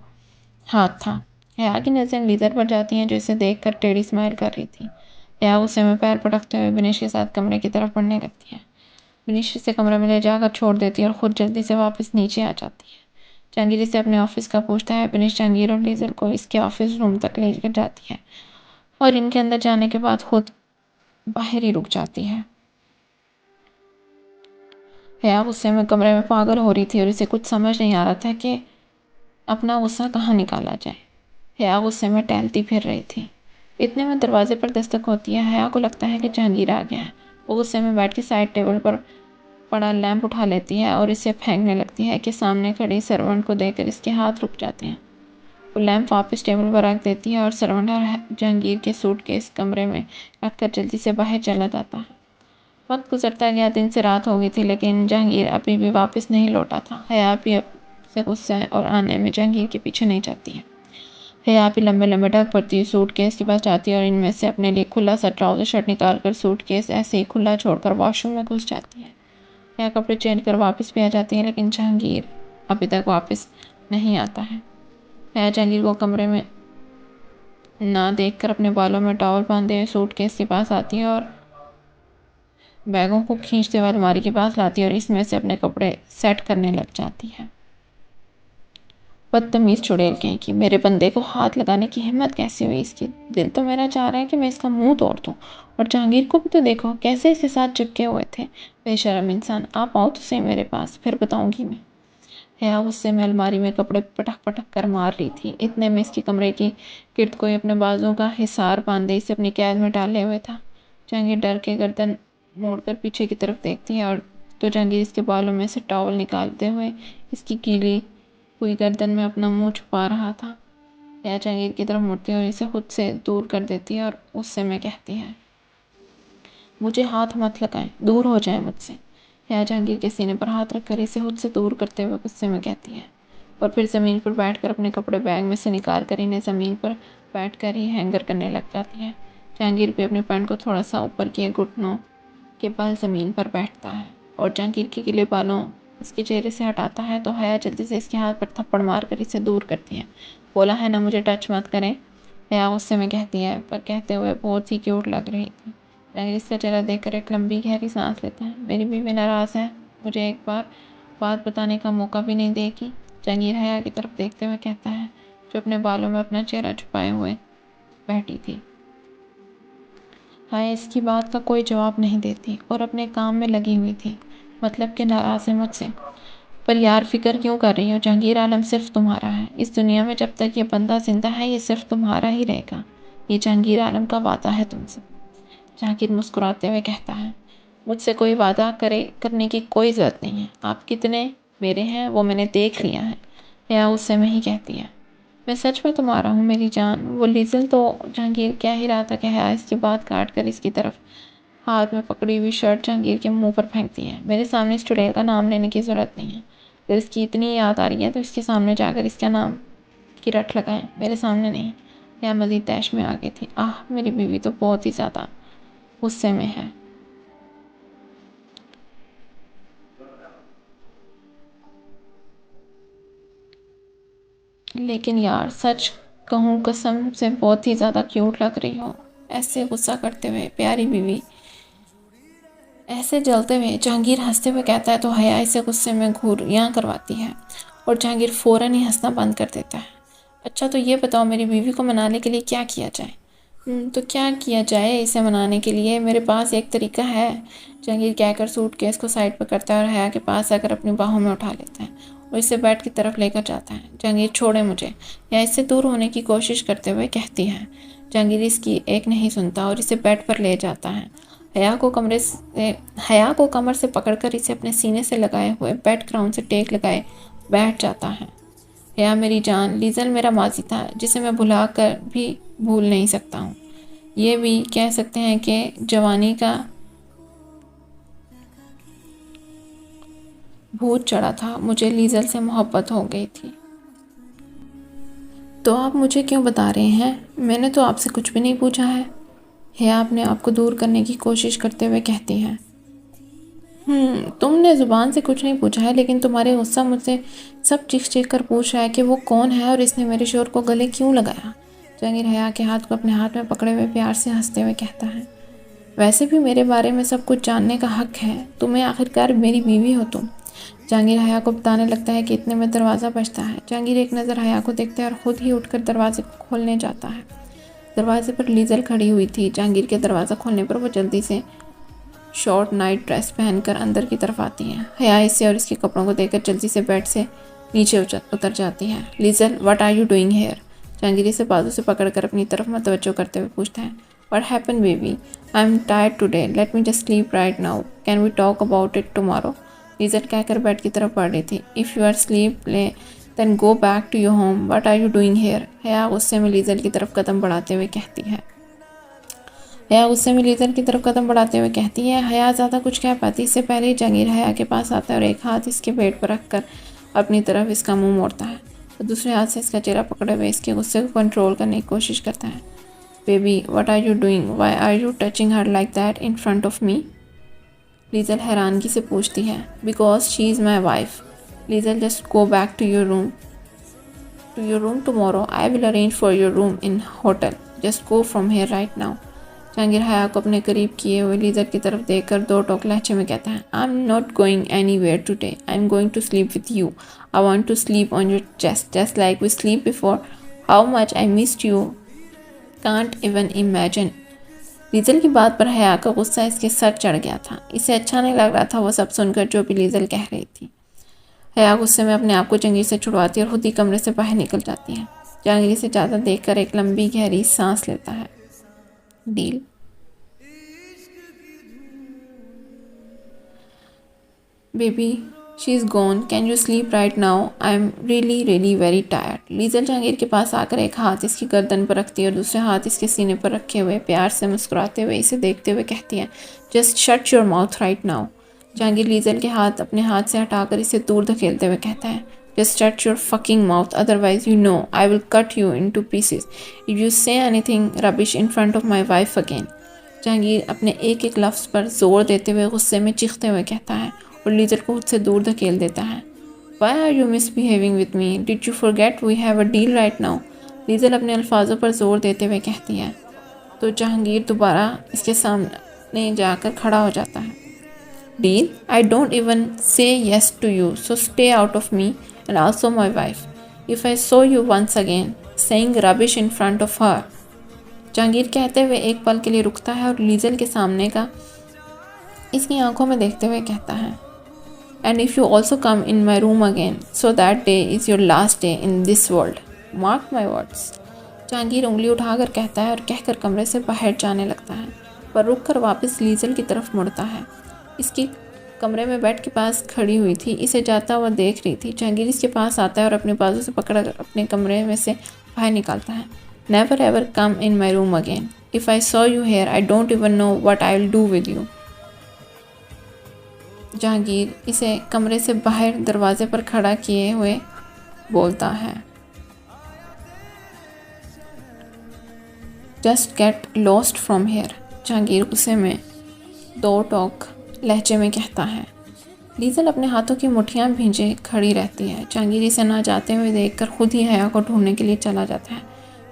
हाथ था। हया की नज़रें लीज़ल पर जाती हैं जो इसे देख कर टेढ़ी स्माइल कर रही थी। हया गुस्से में पैर पटकते हुए बिनिश के साथ कमरे की तरफ बढ़ने लगती है। बिनिश इसे कमरे में ले जाकर छोड़ देती है और खुद जल्दी से वापस नीचे आ जाती है। जहांगीर इसे अपने ऑफिस का पूछता है। बिनिश जहांगीर और लीज़ल को इसके ऑफिस रूम तक लेकर जाती है और इनके अंदर जाने के बाद खुद बाहर ही रुक जाती है। हया गुस्से में कमरे में पागल हो रही थी और इसे कुछ समझ नहीं आ रहा था कि अपना गुस्सा कहाँ निकाला जाए। हया गुस्से में टहलती फिर रही थी। इतने में दरवाजे पर दस्तक होती है। हया को लगता है कि जहांगीर आ गया है। वो गुस्से में बैठ के साइड टेबल पर पड़ा लैंप उठा लेती है और इसे फेंकने लगती है कि सामने खड़ी सर्वेंट को देखकर इसके हाथ रुक जाते हैं। वो लैंप वापस टेबल पर रख देती है और सर्वेंट और जहांगीर के सूटकेस कमरे में रखकर जल्दी से बाहर चला जाता है। वक्त गुजरता गया, दिन से रात हो गई थी लेकिन जहांगीर अभी भी वापस नहीं लौटा था। हया भी अब से गुस्सा और आने में जहांगीर के पीछे नहीं जाती है। हया भी लंबे लंबे ढक पड़ती है, सूटकेस के पास जाती है और इनमें से अपने लिए खुला सा ट्राउजर शर्ट निकाल कर सूटकेस ऐसे ही खुला छोड़कर वॉशरूम में घुस जाती है। हया कपड़े चेंज कर वापस भी आ जाती है लेकिन जहांगीर अभी तक वापस नहीं आता है। हया जहांगीर को कमरे में ना देखकर अपने बालों में टॉवल बांधे हुए सूटकेस के पास आती है और बैगों को खींचते हुए अलमारी के पास लाती है और इसमें से अपने कपड़े सेट करने लग जाती है। बदतमीज चुड़ैल कहीं की, मेरे बंदे को हाथ लगाने की हिम्मत कैसे हुई इसकी। दिल तो मेरा चाह रहा है कि मैं इसका मुंह तोड़ दूं। और जहांगीर को भी तो देखो कैसे इसके साथ चिपके हुए थे। बेशर्म इंसान, आप आओ तो सही मेरे पास, फिर बताऊंगी मैं। हया गुस्से में अलमारी में कपड़े पटक पटक कर मार रही थी। इतने में इसकी कमरे की गिर्द कोई अपने बाजुओं का हिसार बांधे इसे अपनी कैद में डाले हुए था। जहांगीर डर के गर्दन मोड़कर पीछे की तरफ देखती है और तो जहांगीर इसके बालों में से टॉवल निकालते हुए इसकी गीली हुई गर्दन में अपना मुंह छुपा रहा था। हया जहांगीर की तरफ मुड़ती है और इसे खुद से दूर कर देती है और उससे में कहती है, मुझे हाथ मत लगाएं, दूर हो जाए मुझसे। हया जहांगीर के सीने पर हाथ रखकर इसे खुद से दूर करते हुए गुस्से में कहती है और फिर ज़मीन पर बैठकर अपने कपड़े बैग में से निकाल कर इन्हें ज़मीन पर बैठकर ही हैंगर करने लग जाती है। जहांगीर भी अपने पैंट को थोड़ा सा ऊपर किए घुटनों के बल ज़मीन पर बैठता है और जहांगीर के गीले बालों इसके चेहरे से हटाता है तो हया जल्दी से इसके हाथ पर थप्पड़ मारकर इसे दूर करती है। बोला है ना मुझे टच मत करें। हया गुस्से में कहती है पर कहते हुए बहुत ही क्यूट लग रही थी। जहांगीर इसका चेहरा देखकर एक लंबी गहरी सांस लेता है। मेरी बीवी नाराज़ है, मुझे एक बार बात बताने का मौका भी नहीं देगी। जहांगीर हया की तरफ देखते हुए कहता है जो अपने बालों में अपना चेहरा छुपाए हुए बैठी थी। हाय इसकी बात का कोई जवाब नहीं देती और अपने काम में लगी हुई थी। मतलब कि नाराज़ है मुझसे। पर यार फिक्र क्यों कर रही हो? जहांगीर आलम सिर्फ तुम्हारा है। इस दुनिया में जब तक ये बंदा जिंदा है ये सिर्फ तुम्हारा ही रहेगा। ये जहांगीर आलम का वादा है तुमसे। जहांगीर मुस्कुराते हुए कहता है, मुझसे कोई वादा करने की कोई ज़रूरत नहीं है। आप कितने मेरे हैं वो मैंने देख लिया है। या उससे में ही कहती है, मैं सच में तुम्हारा हूँ मेरी जान। वो लीजल तो जहांगीर कह ही रहा था कि हया इसकी बात काट कर इसकी तरफ हाथ में पकड़ी हुई शर्ट जहांगीर के मुंह पर फेंकती है। मेरे सामने इस चुड़ैल का नाम लेने की ज़रूरत नहीं है। अगर इसकी इतनी याद आ रही है तो इसके सामने जाकर इसका नाम की रट लगाएं, मेरे सामने नहीं। या मज़ीद तैश में आ गई थी। आह मेरी बीवी तो बहुत ही ज़्यादा गुस्से में है। लेकिन यार सच कहूँ कसम से बहुत ही ज़्यादा क्यूट लग रही हो। ऐसे गुस्सा करते हुए प्यारी बीवी ऐसे जलते हुए जहांगीर हंसते हुए कहता है तो हया इसे गुस्से में घूरियाँ करवाती है और जहांगीर फ़ौरन ही हंसना बंद कर देता है। अच्छा तो ये बताओ मेरी बीवी को मनाने के लिए क्या किया जाए? तो क्या किया जाए इसे मनाने के लिए? मेरे पास एक तरीका है। जहांगीर कहकर सूटकेस को साइड पर करता है और हया के पास आकर अपनी बाहों में उठा लेता है और इसे बेड की तरफ लेकर जाता है। जहांगीर छोड़े मुझे। या इससे दूर होने की कोशिश करते हुए कहती है। जहांगीर इसकी एक नहीं सुनता और इसे बेड पर ले जाता है। हया को कमर से पकड़कर इसे अपने सीने से लगाए हुए बेड ग्राउंड से टेक लगाए बैठ जाता है। हया मेरी जान, लीजल मेरा माजी था जिसे मैं भुला कर भी भूल नहीं सकता हूँ। ये भी कह सकते हैं कि जवानी का भूत चढ़ा था। मुझे लीजल से मोहब्बत हो गई थी। तो आप मुझे क्यों बता रहे हैं? मैंने तो आपसे कुछ भी नहीं पूछा है। हया अपने आप को दूर करने की कोशिश करते हुए कहती है, तुमने ज़ुबान से कुछ नहीं पूछा है लेकिन तुम्हारे गुस्सा मुझसे सब चीख कर पूछ रहा है कि वो कौन है और इसने मेरे शोर को गले क्यों लगाया। जहांगीर हया के हाथ को अपने हाथ में पकड़े हुए प्यार से हंसते हुए कहता है, वैसे भी मेरे बारे में सब कुछ जानने का हक है। तुम्हें आखिरकार मेरी बीवी हो तुम। जहांगीर हया को बताने लगता है कि इतने में दरवाज़ा बजता है। जहांगीर एक नज़र हया को देखता है और ख़ुद ही उठकर दरवाजे को खोलने जाता है। दरवाजे पर लीजल खड़ी हुई थी। जहांगीर के दरवाज़ा खोलने पर वो जल्दी से शॉर्ट नाइट ड्रेस पहनकर अंदर की तरफ आती हैं। हया इसे और इसके कपड़ों को देखकर जल्दी से बेड से नीचे उतर जाती हैं। Liesel what are you doing here? Jahangir इसे बाजू से पकड़कर अपनी तरफ मतवज्जो करते हुए पूछता है, what happen baby? I am tired today, let me just sleep right now, can we talk about it tomorrow? Liesel कहकर बेड की तरफ बढ़ रही थी। If you are sleep then go back to your home, what are you doing here? Haya गुस्से में लीजल की तरफ कदम बढ़ाते हुए कहती है। हया ज़्यादा कुछ कह पाती इससे पहले ही जहांगीर हया के पास आता है और एक हाथ इसके पेट पर रखकर अपनी तरफ इसका मुंह मोड़ता है और दूसरे हाथ से इसका चेहरा पकड़े हुए इसके गुस्से को कंट्रोल करने की कोशिश करता है। Baby what are you doing? Why are you touching her like that in front of me? Liesel हैरानगी से पूछती है। Because she is my wife. Liesel just go back to your room tomorrow, I will arrange for your room in hotel, just go from here right now. Jahangir Haya को अपने करीब किए हुए लीजल की तरफ देखकर दो टोक लहजे में कहता है, I am not going anywhere today, I am going to sleep with you, I want to sleep on your chest just like we sleep before, how much I missed you can't even imagine. Liesel की बात पर हया का गुस्सा इसके sir चढ़ गया था। इसे अच्छा नहीं लग रहा था वो सब सुनकर जो भी लीजल कह रही थी। हया गुस्से में अपने आप को जहांगीर से छुड़वाती है और खुद ही कमरे से बाहर निकल जाती है। जहांगीर से ज़्यादा देखकर एक लंबी गहरी सांस लेता है। Deal. Baby she is gone, can you sleep right now, I am really very tired. Liesel Jahangir के पास आकर एक हाथ इसकी गर्दन पर रखती है और दूसरे हाथ इसके सीने पर रखे हुए प्यार से मुस्कुराते हुए इसे देखते हुए कहती है, just shut your mouth right now. Jahangir Liesel के हाथ अपने हाथ से हटाकर इसे दूर धकेलते हुए कहता है, just shut your fucking mouth, otherwise you know I will cut you into pieces if you say anything rubbish in front of my wife again. Jahangir अपने एक एक लफ्ज़ पर जोर देते हुए गुस्से में चीखते हुए कहता है और लीजल को खुद से दूर धकेल देता है। Why are you misbehaving with me, did you forget we have a deal right now? Liesel अपने अल्फाजों पर जोर देते हुए कहती है तो जहांगीर दोबारा इसके सामने जाकर खड़ा हो जाता है। Deal? I don't even say yes to you, so stay out of me and also my wife. If I saw you once again saying rubbish in front of her, Jahangir कहते हुए एक पल के लिए रुकता है और लीजल के सामने का इसकी आंखों में देखते हुए कहता है, and if you also come in my room again so that day is your last day in this world, mark my words. Jahangir उंगली उठाकर कहता है और कहकर कमरे से बाहर जाने लगता है, पर रुक कर वापस लीजल की तरफ मुड़ता है। इसकी कमरे में बेड के पास खड़ी हुई थी, इसे जाता हुआ देख रही थी। जहांगीर इसके पास आता है और अपने बाजू से पकड़कर अपने कमरे में से बाहर निकालता है। Never ever come in my room again, if I saw you here I don't even know what I will do with you. Jahangir इसे कमरे से बाहर दरवाजे पर खड़ा किए हुए बोलता है, just get lost from here. Jahangir गुस्से में दो टोक लहजे में कहता है। लीजल अपने हाथों की मुट्ठियां भींचे खड़ी रहती है। जहांगीर इसे ना जाते हुए देखकर खुद ही हया को ढूंढने के लिए चला जाता है।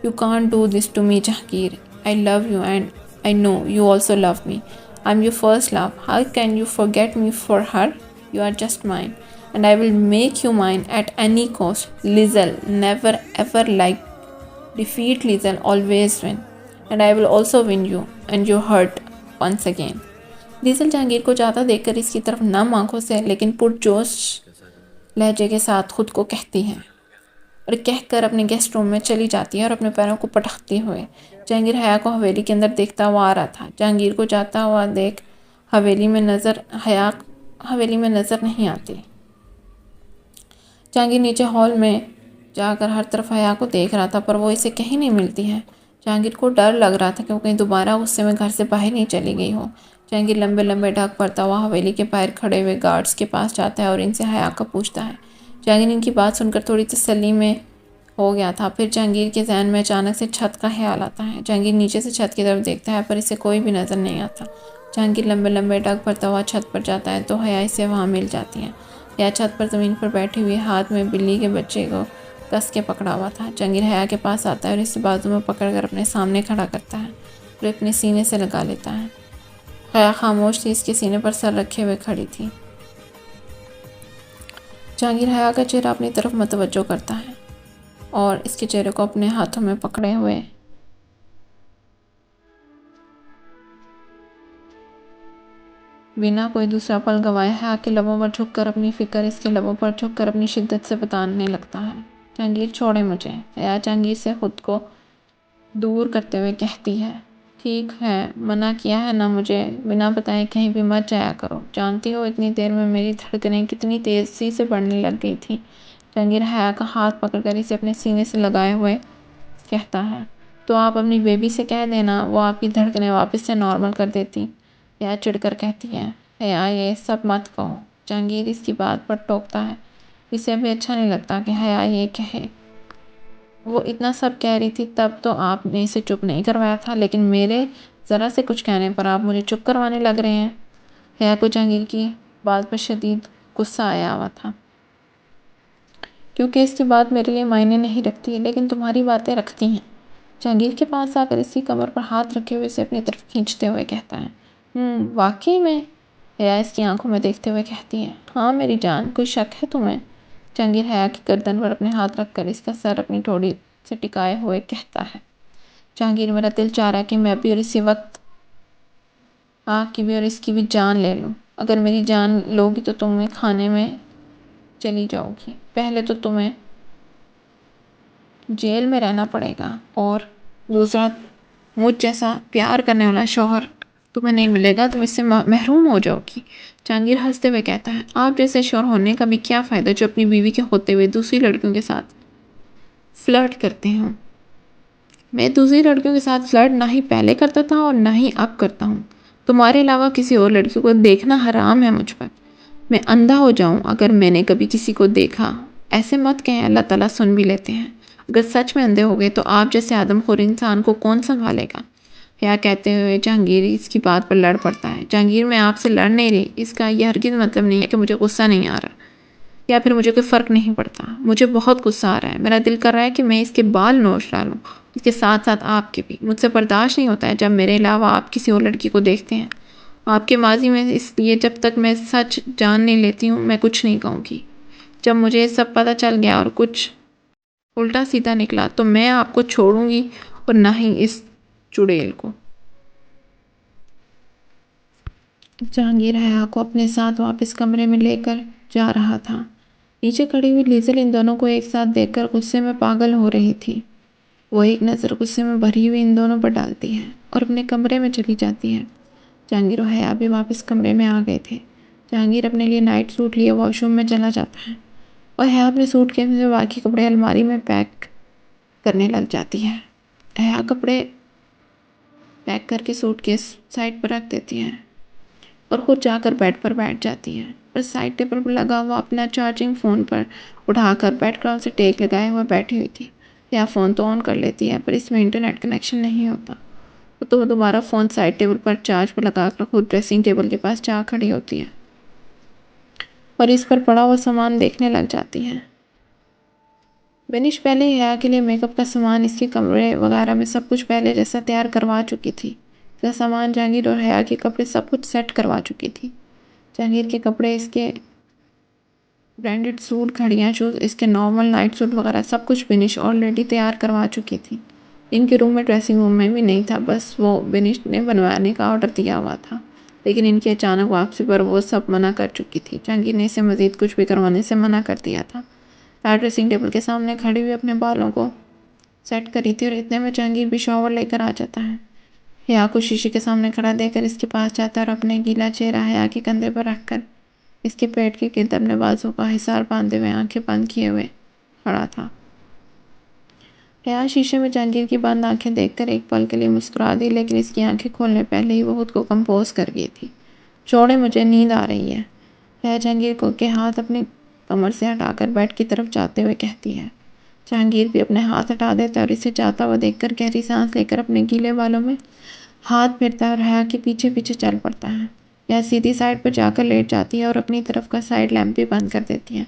You can't do this to me Jahangir, I love you and I know you also love me. I am your first love, how can you forget me for her, you are just mine and I will make you mine at any cost. Liesel never ever like defeat, Liesel always win and I will also win you and your heart once again। Liesel Jahangir को जाता देखकर इसकी तरफ नम आंखों से लेकिन पुरजोश लहजे के साथ खुद को कहती है और कहकर अपने गेस्ट रूम में चली जाती है और अपने पैरों को पटकती हुए। जहांगीर हया को हवेली के अंदर देखता हुआ आ रहा था। जहांगीर को जाता हुआ देख हवेली में नज़र नहीं आती। जहांगीर नीचे हॉल में जाकर हर तरफ हया को देख रहा था, पर वो इसे कहीं नहीं मिलती है। जहांगीर को डर लग रहा था कि वो कहीं दोबारा गुस्से में घर से बाहर नहीं चली गई हो। जहांगीर लंबे लंबे ढक पड़ता हुआ हवेली के बाहर खड़े हुए गार्ड्स के पास जाता है और इनसे हया का पूछता है। जहांगीर इनकी बात सुनकर थोड़ी तसल्ली में हो गया था। फिर जहांगीर के जहन में अचानक से छत का ख्याल आता है। जहांगीर नीचे से छत की तरफ देखता है, पर इसे कोई भी नज़र नहीं आता। जहांगीर लंबे लंबे ढक पड़ता हुआ छत पर जाता है तो हया इसे वहाँ मिल जाती है। हया छत पर ज़मीन पर बैठी हुई हाथ में बिल्ली के बच्चे को कस के पकड़ा हुआ था। जहांगीर हया के पास आता है और इसे बाजू में पकड़कर अपने सामने खड़ा करता है और अपने सीने से लगा लेता है। हया खामोश थी, इसके सीने पर सर रखे हुए खड़ी थी। जहांगीर हया का चेहरा अपनी तरफ मतवज्जो करता है और इसके चेहरे को अपने हाथों में पकड़े हुए बिना कोई दूसरा पल गवाए हया के लबों पर झुककर अपनी फिक्र इसके लबों पर झुककर अपनी शिद्दत से बताने लगता है। जहांगीर छोड़े मुझे। हया जहांगीर से खुद को दूर करते हुए कहती है, ठीक है, मना किया है ना मुझे, बिना बताए कहीं भी मत जाया करो। जानती हो इतनी देर में मेरी धड़कनें कितनी तेज़ी से बढ़ने लग गई थी। जहांगीर हया का हाथ पकड़कर इसे अपने सीने से लगाए हुए कहता है, तो आप अपनी बेबी से कह देना, वो आपकी धड़कनें वापस से नॉर्मल कर देती। हया चिढ़कर कहती है, हया ये सब मत कहो। जहांगीर इसकी बात पर टोकता है। इसे भी अच्छा नहीं लगता कि हया ये कहे। वो इतना सब कह रही थी तब तो आपने इसे चुप नहीं करवाया था, लेकिन मेरे ज़रा से कुछ कहने पर आप मुझे चुप करवाने लग रहे हैं। हया को जहांगीर की बात पर शदीद गुस्सा आया हुआ था, क्योंकि इसकी बात मेरे लिए मायने नहीं रखती, लेकिन तुम्हारी बातें रखती हैं। जहांगीर के पास आकर इसकी कमर पर हाथ रखे हुए इसे अपनी तरफ खींचते हुए कहता है, वाकई में? हया इसकी आंखों में देखते हुए कहती है, हाँ मेरी जान, कोई शक है तुम्हें? जहांगीर हया की गर्दन पर अपने हाथ रखकर इसका सर अपनी ठोड़ी से टिकाए हुए कहता है, जहांगीर मेरा दिल चाह रहा है कि मैं भी और इसी वक्त आपकी भी और इसकी भी जान ले लूँ। अगर मेरी जान लोगी तो तुम्हें खाने में चली जाओगी। पहले तो तुम्हें जेल में रहना पड़ेगा और दूसरा मुझ जैसा प्यार करने वाला शौहर तुम्हें नहीं मिलेगा, तुम इससे महरूम हो जाओगी। जहांगीर हंसते हुए कहता है, आप जैसे शौहर होने का भी क्या फ़ायदा जो अपनी बीवी के होते हुए दूसरी लड़कियों के साथ फ्लर्ट करते हो। मैं दूसरी लड़कियों के साथ फ्लर्ट ना ही पहले करता था और ना ही अब करता हूँ। तुम्हारे अलावा किसी और लड़की को देखना हराम है मुझ पर। मैं अंधा हो जाऊँ अगर मैंने कभी किसी को देखा। ऐसे मत कहें, अल्लाह ताला सुन भी लेते हैं। अगर सच में अंधे हो गए तो आप जैसे आदमखोर इंसान को कौन संभालेगा? या कहते हुए जहांगीर इसकी बात पर लड़ पड़ता है। जहांगीर, मैं आपसे लड़ नहीं रही, इसका यह हरगिज़ मतलब नहीं है कि मुझे गुस्सा नहीं आ रहा या फिर मुझे कोई फ़र्क नहीं पड़ता। मुझे बहुत गुस्सा आ रहा है। मेरा दिल कर रहा है कि मैं इसके बाल नोच डालूं, इसके साथ साथ आपके भी। मुझसे बर्दाश्त नहीं होता है जब मेरे अलावा आप किसी और लड़की को देखते हैं। आपके माजी में, इसलिए जब तक मैं सच जान नहीं लेती हूँ मैं कुछ नहीं कहूँगी। जब मुझे सब पता चल गया और कुछ उल्टा सीधा निकला तो मैं आपको छोड़ूंगी और ना ही इस चुड़ैल को। जहांगीर हया को अपने साथ वापस कमरे में लेकर जा रहा था। नीचे खड़ी हुई लीजल इन दोनों को एक साथ देखकर गुस्से में पागल हो रही थी। वो एक नज़र गुस्से में भरी हुई इन दोनों पर डालती है और अपने कमरे में चली जाती है। जहांगीर और हया भी वापस कमरे में आ गए थे। जहांगीर अपने लिए नाइट सूट लिए वॉशरूम में चला जाता है और हया अपने सूटकेस में बाकी कपड़े अलमारी में पैक करने लग जाती है। हया कपड़े पैक करके सूटकेस साइड पर रख देती है और खुद जाकर बेड पर बैठ जाती है। और साइड टेबल पर लगा हुआ अपना चार्जिंग फ़ोन पर उठाकर बैकग्राउंड से टेक लगाए हुए बैठी हुई थी। या फ़ोन तो ऑन कर लेती है पर इसमें इंटरनेट कनेक्शन नहीं होता। तो दोबारा फ़ोन साइड टेबल पर चार्ज पर लगाकर खुद ड्रेसिंग टेबल के पास जा खड़ी होती है और इस पर पड़ा हुआ सामान देखने लग जाती है। बेनिश पहले ही हया के लिए मेकअप का सामान इसके कमरे वगैरह में सब कुछ पहले जैसा तैयार करवा चुकी थी। इसका सामान जहांगीर और हया के कपड़े सब कुछ सेट करवा चुकी थी। जहांगीर के कपड़े, इसके ब्रांडेड सूट, घड़ियाँ, शूज़, इसके नॉर्मल नाइट सूट वगैरह सब कुछ बेनिश ऑलरेडी तैयार करवा चुकी थी। इनके रूम में, ड्रेसिंग रूम में भी नहीं था, बस वो बेनिश ने बनवाने का ऑर्डर दिया हुआ था। लेकिन इनकी अचानक वापसी पर वो सब मना कर चुकी थी। जहांगीर ने इसे मज़ीद कुछ भी करवाने से मना कर दिया था। ड्रेसिंग टेबल के सामने खड़ी हुई अपने बालों को सेट करी थी और इतने में जहांगीर भी शॉवर लेकर आ जाता है। हया को शीशे के सामने खड़ा देखकर इसके पास जाता है और अपने गीला चेहरा हया के कंधे पर रखकर इसके पेट के गिर्द अपने बाजू का हिसार बांधे हुए आंखें बंद किए हुए खड़ा था। हया शीशे में जहांगीर की बंद आंखें देखकर एक पल के लिए मुस्कुरा दी, लेकिन इसकी आंखें खोलने पहले ही वो खुद को कंपोज कर गई थी। छोड़े, मुझे नींद आ रही है। हया जहांगीर को के हाथ अपने कमर से हटाकर बेड की तरफ जाते हुए कहती है। जहांगीर भी अपने हाथ हटा देता है और इसे जाता हुआ देखकर गहरी सांस लेकर अपने गीले बालों में हाथ फेरता है और हया के पीछे पीछे चल पड़ता है। यह सीधी साइड पर जाकर लेट जाती है और अपनी तरफ का साइड लैंप भी बंद कर देती है।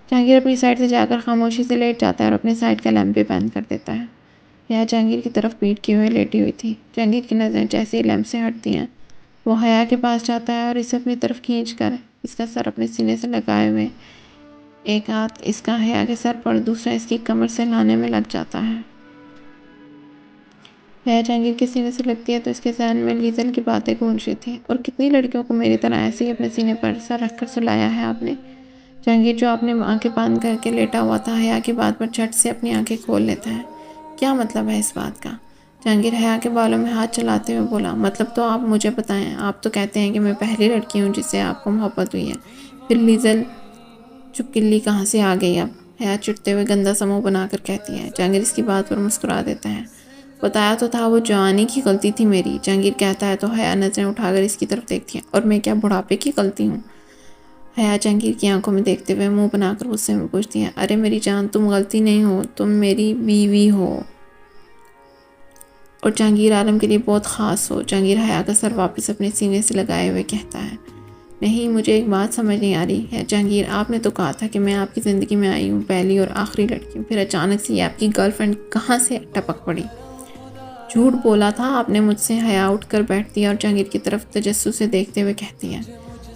जहांगीर अपनी साइड से जाकर खामोशी से लेट जाता है और अपने साइड का लैंप भी बंद कर देता है। हया जहांगीर की तरफ पीठ किए हुए लेटी हुई थी। जहांगीर की नज़रें जैसे ही लैंप से हटती हैं, वो हया के पास जाता है और इसे अपनी तरफ खींच कर इसका सर अपने सीने से लगाए हुए एक हाथ इसका हया के सर पर, दूसरा इसकी कमर से लाने में लग जाता है। हया जहांगीर के सीने से लगती है तो इसके जहन में लीजल की बातें गूंज रही थी। और कितनी लड़कियों को मेरी तरह ऐसे ही अपने सीने पर सर रखकर सुलाया है आपने। जहांगीर, जो आपने आंखें बंद करके लेटा हुआ था, हया की बात पर झट से अपनी आंखें खोल लेता है। क्या मतलब है इस बात का? जहांगीर हया के बालों में हाथ चलाते हुए बोला, मतलब तो आप मुझे बताएं। आप तो कहते हैं कि मैं पहली लड़की हूँ जिससे आपको मोहब्बत हुई है। फिर लीजल चुपकिल्ली कहाँ से आ गई अब? हया चिढ़ते हुए गंदा सा मुंह बनाकर कहती है। जहांगीर इसकी बात पर मुस्कुरा देता है। बताया तो था, वो जवानी की गलती थी मेरी। जहांगीर कहता है तो हया नज़रें उठाकर इसकी तरफ देखती है। और मैं क्या बुढ़ापे की गलती हूँ? हया जहांगीर की आंखों में देखते हुए मुंह बनाकर गुस्से में पूछती है। अरे मेरी जान, तुम गलती नहीं हो, तुम मेरी बीवी हो और जहांगीर आलम के लिए बहुत ख़ास हो। जहांगीर हया का सर वापस अपने सीने से लगाए हुए कहता है। नहीं, मुझे एक बात समझ नहीं आ रही है जहांगीर, आपने तो कहा था कि मैं आपकी ज़िंदगी में आई हूँ, पहली और आखिरी लड़की हूँ, फिर अचानक से ये आपकी गर्लफ्रेंड कहाँ से टपक पड़ी? झूठ बोला था आपने मुझसे। हया उठकर बैठती है और जहांगीर की तरफ तजस्सुस से देखते हुए कहती है।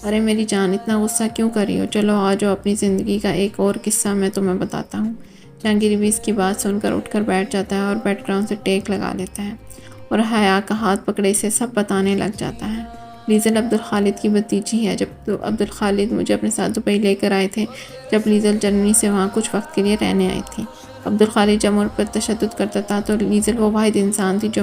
अरे मेरी जान, इतना गुस्सा क्यों कर रही हो? चलो आ जाओ, अपनी ज़िंदगी का एक और किस्सा मैं तुम्हें बताता हूँ। जहांगीर भी इसकी बात सुनकर उठकर बैठ जाता है और बैकग्राउंड से टेक लगा लेता है और हया का हाथ पकड़े इसे सब बताने लग जाता है। लीजल अब्दुल खालिद की भतीजी है। जब तो अब्दुल खालिद मुझे अपने साथ दुबई लेकर आए थे, जब लीजल जर्मनी से वहाँ कुछ वक्त के लिए रहने आई थी। अब्दुल खालिद जब मुझ पर तशद्दुद करता था तो लीजल वो वाहिद इंसान थी जो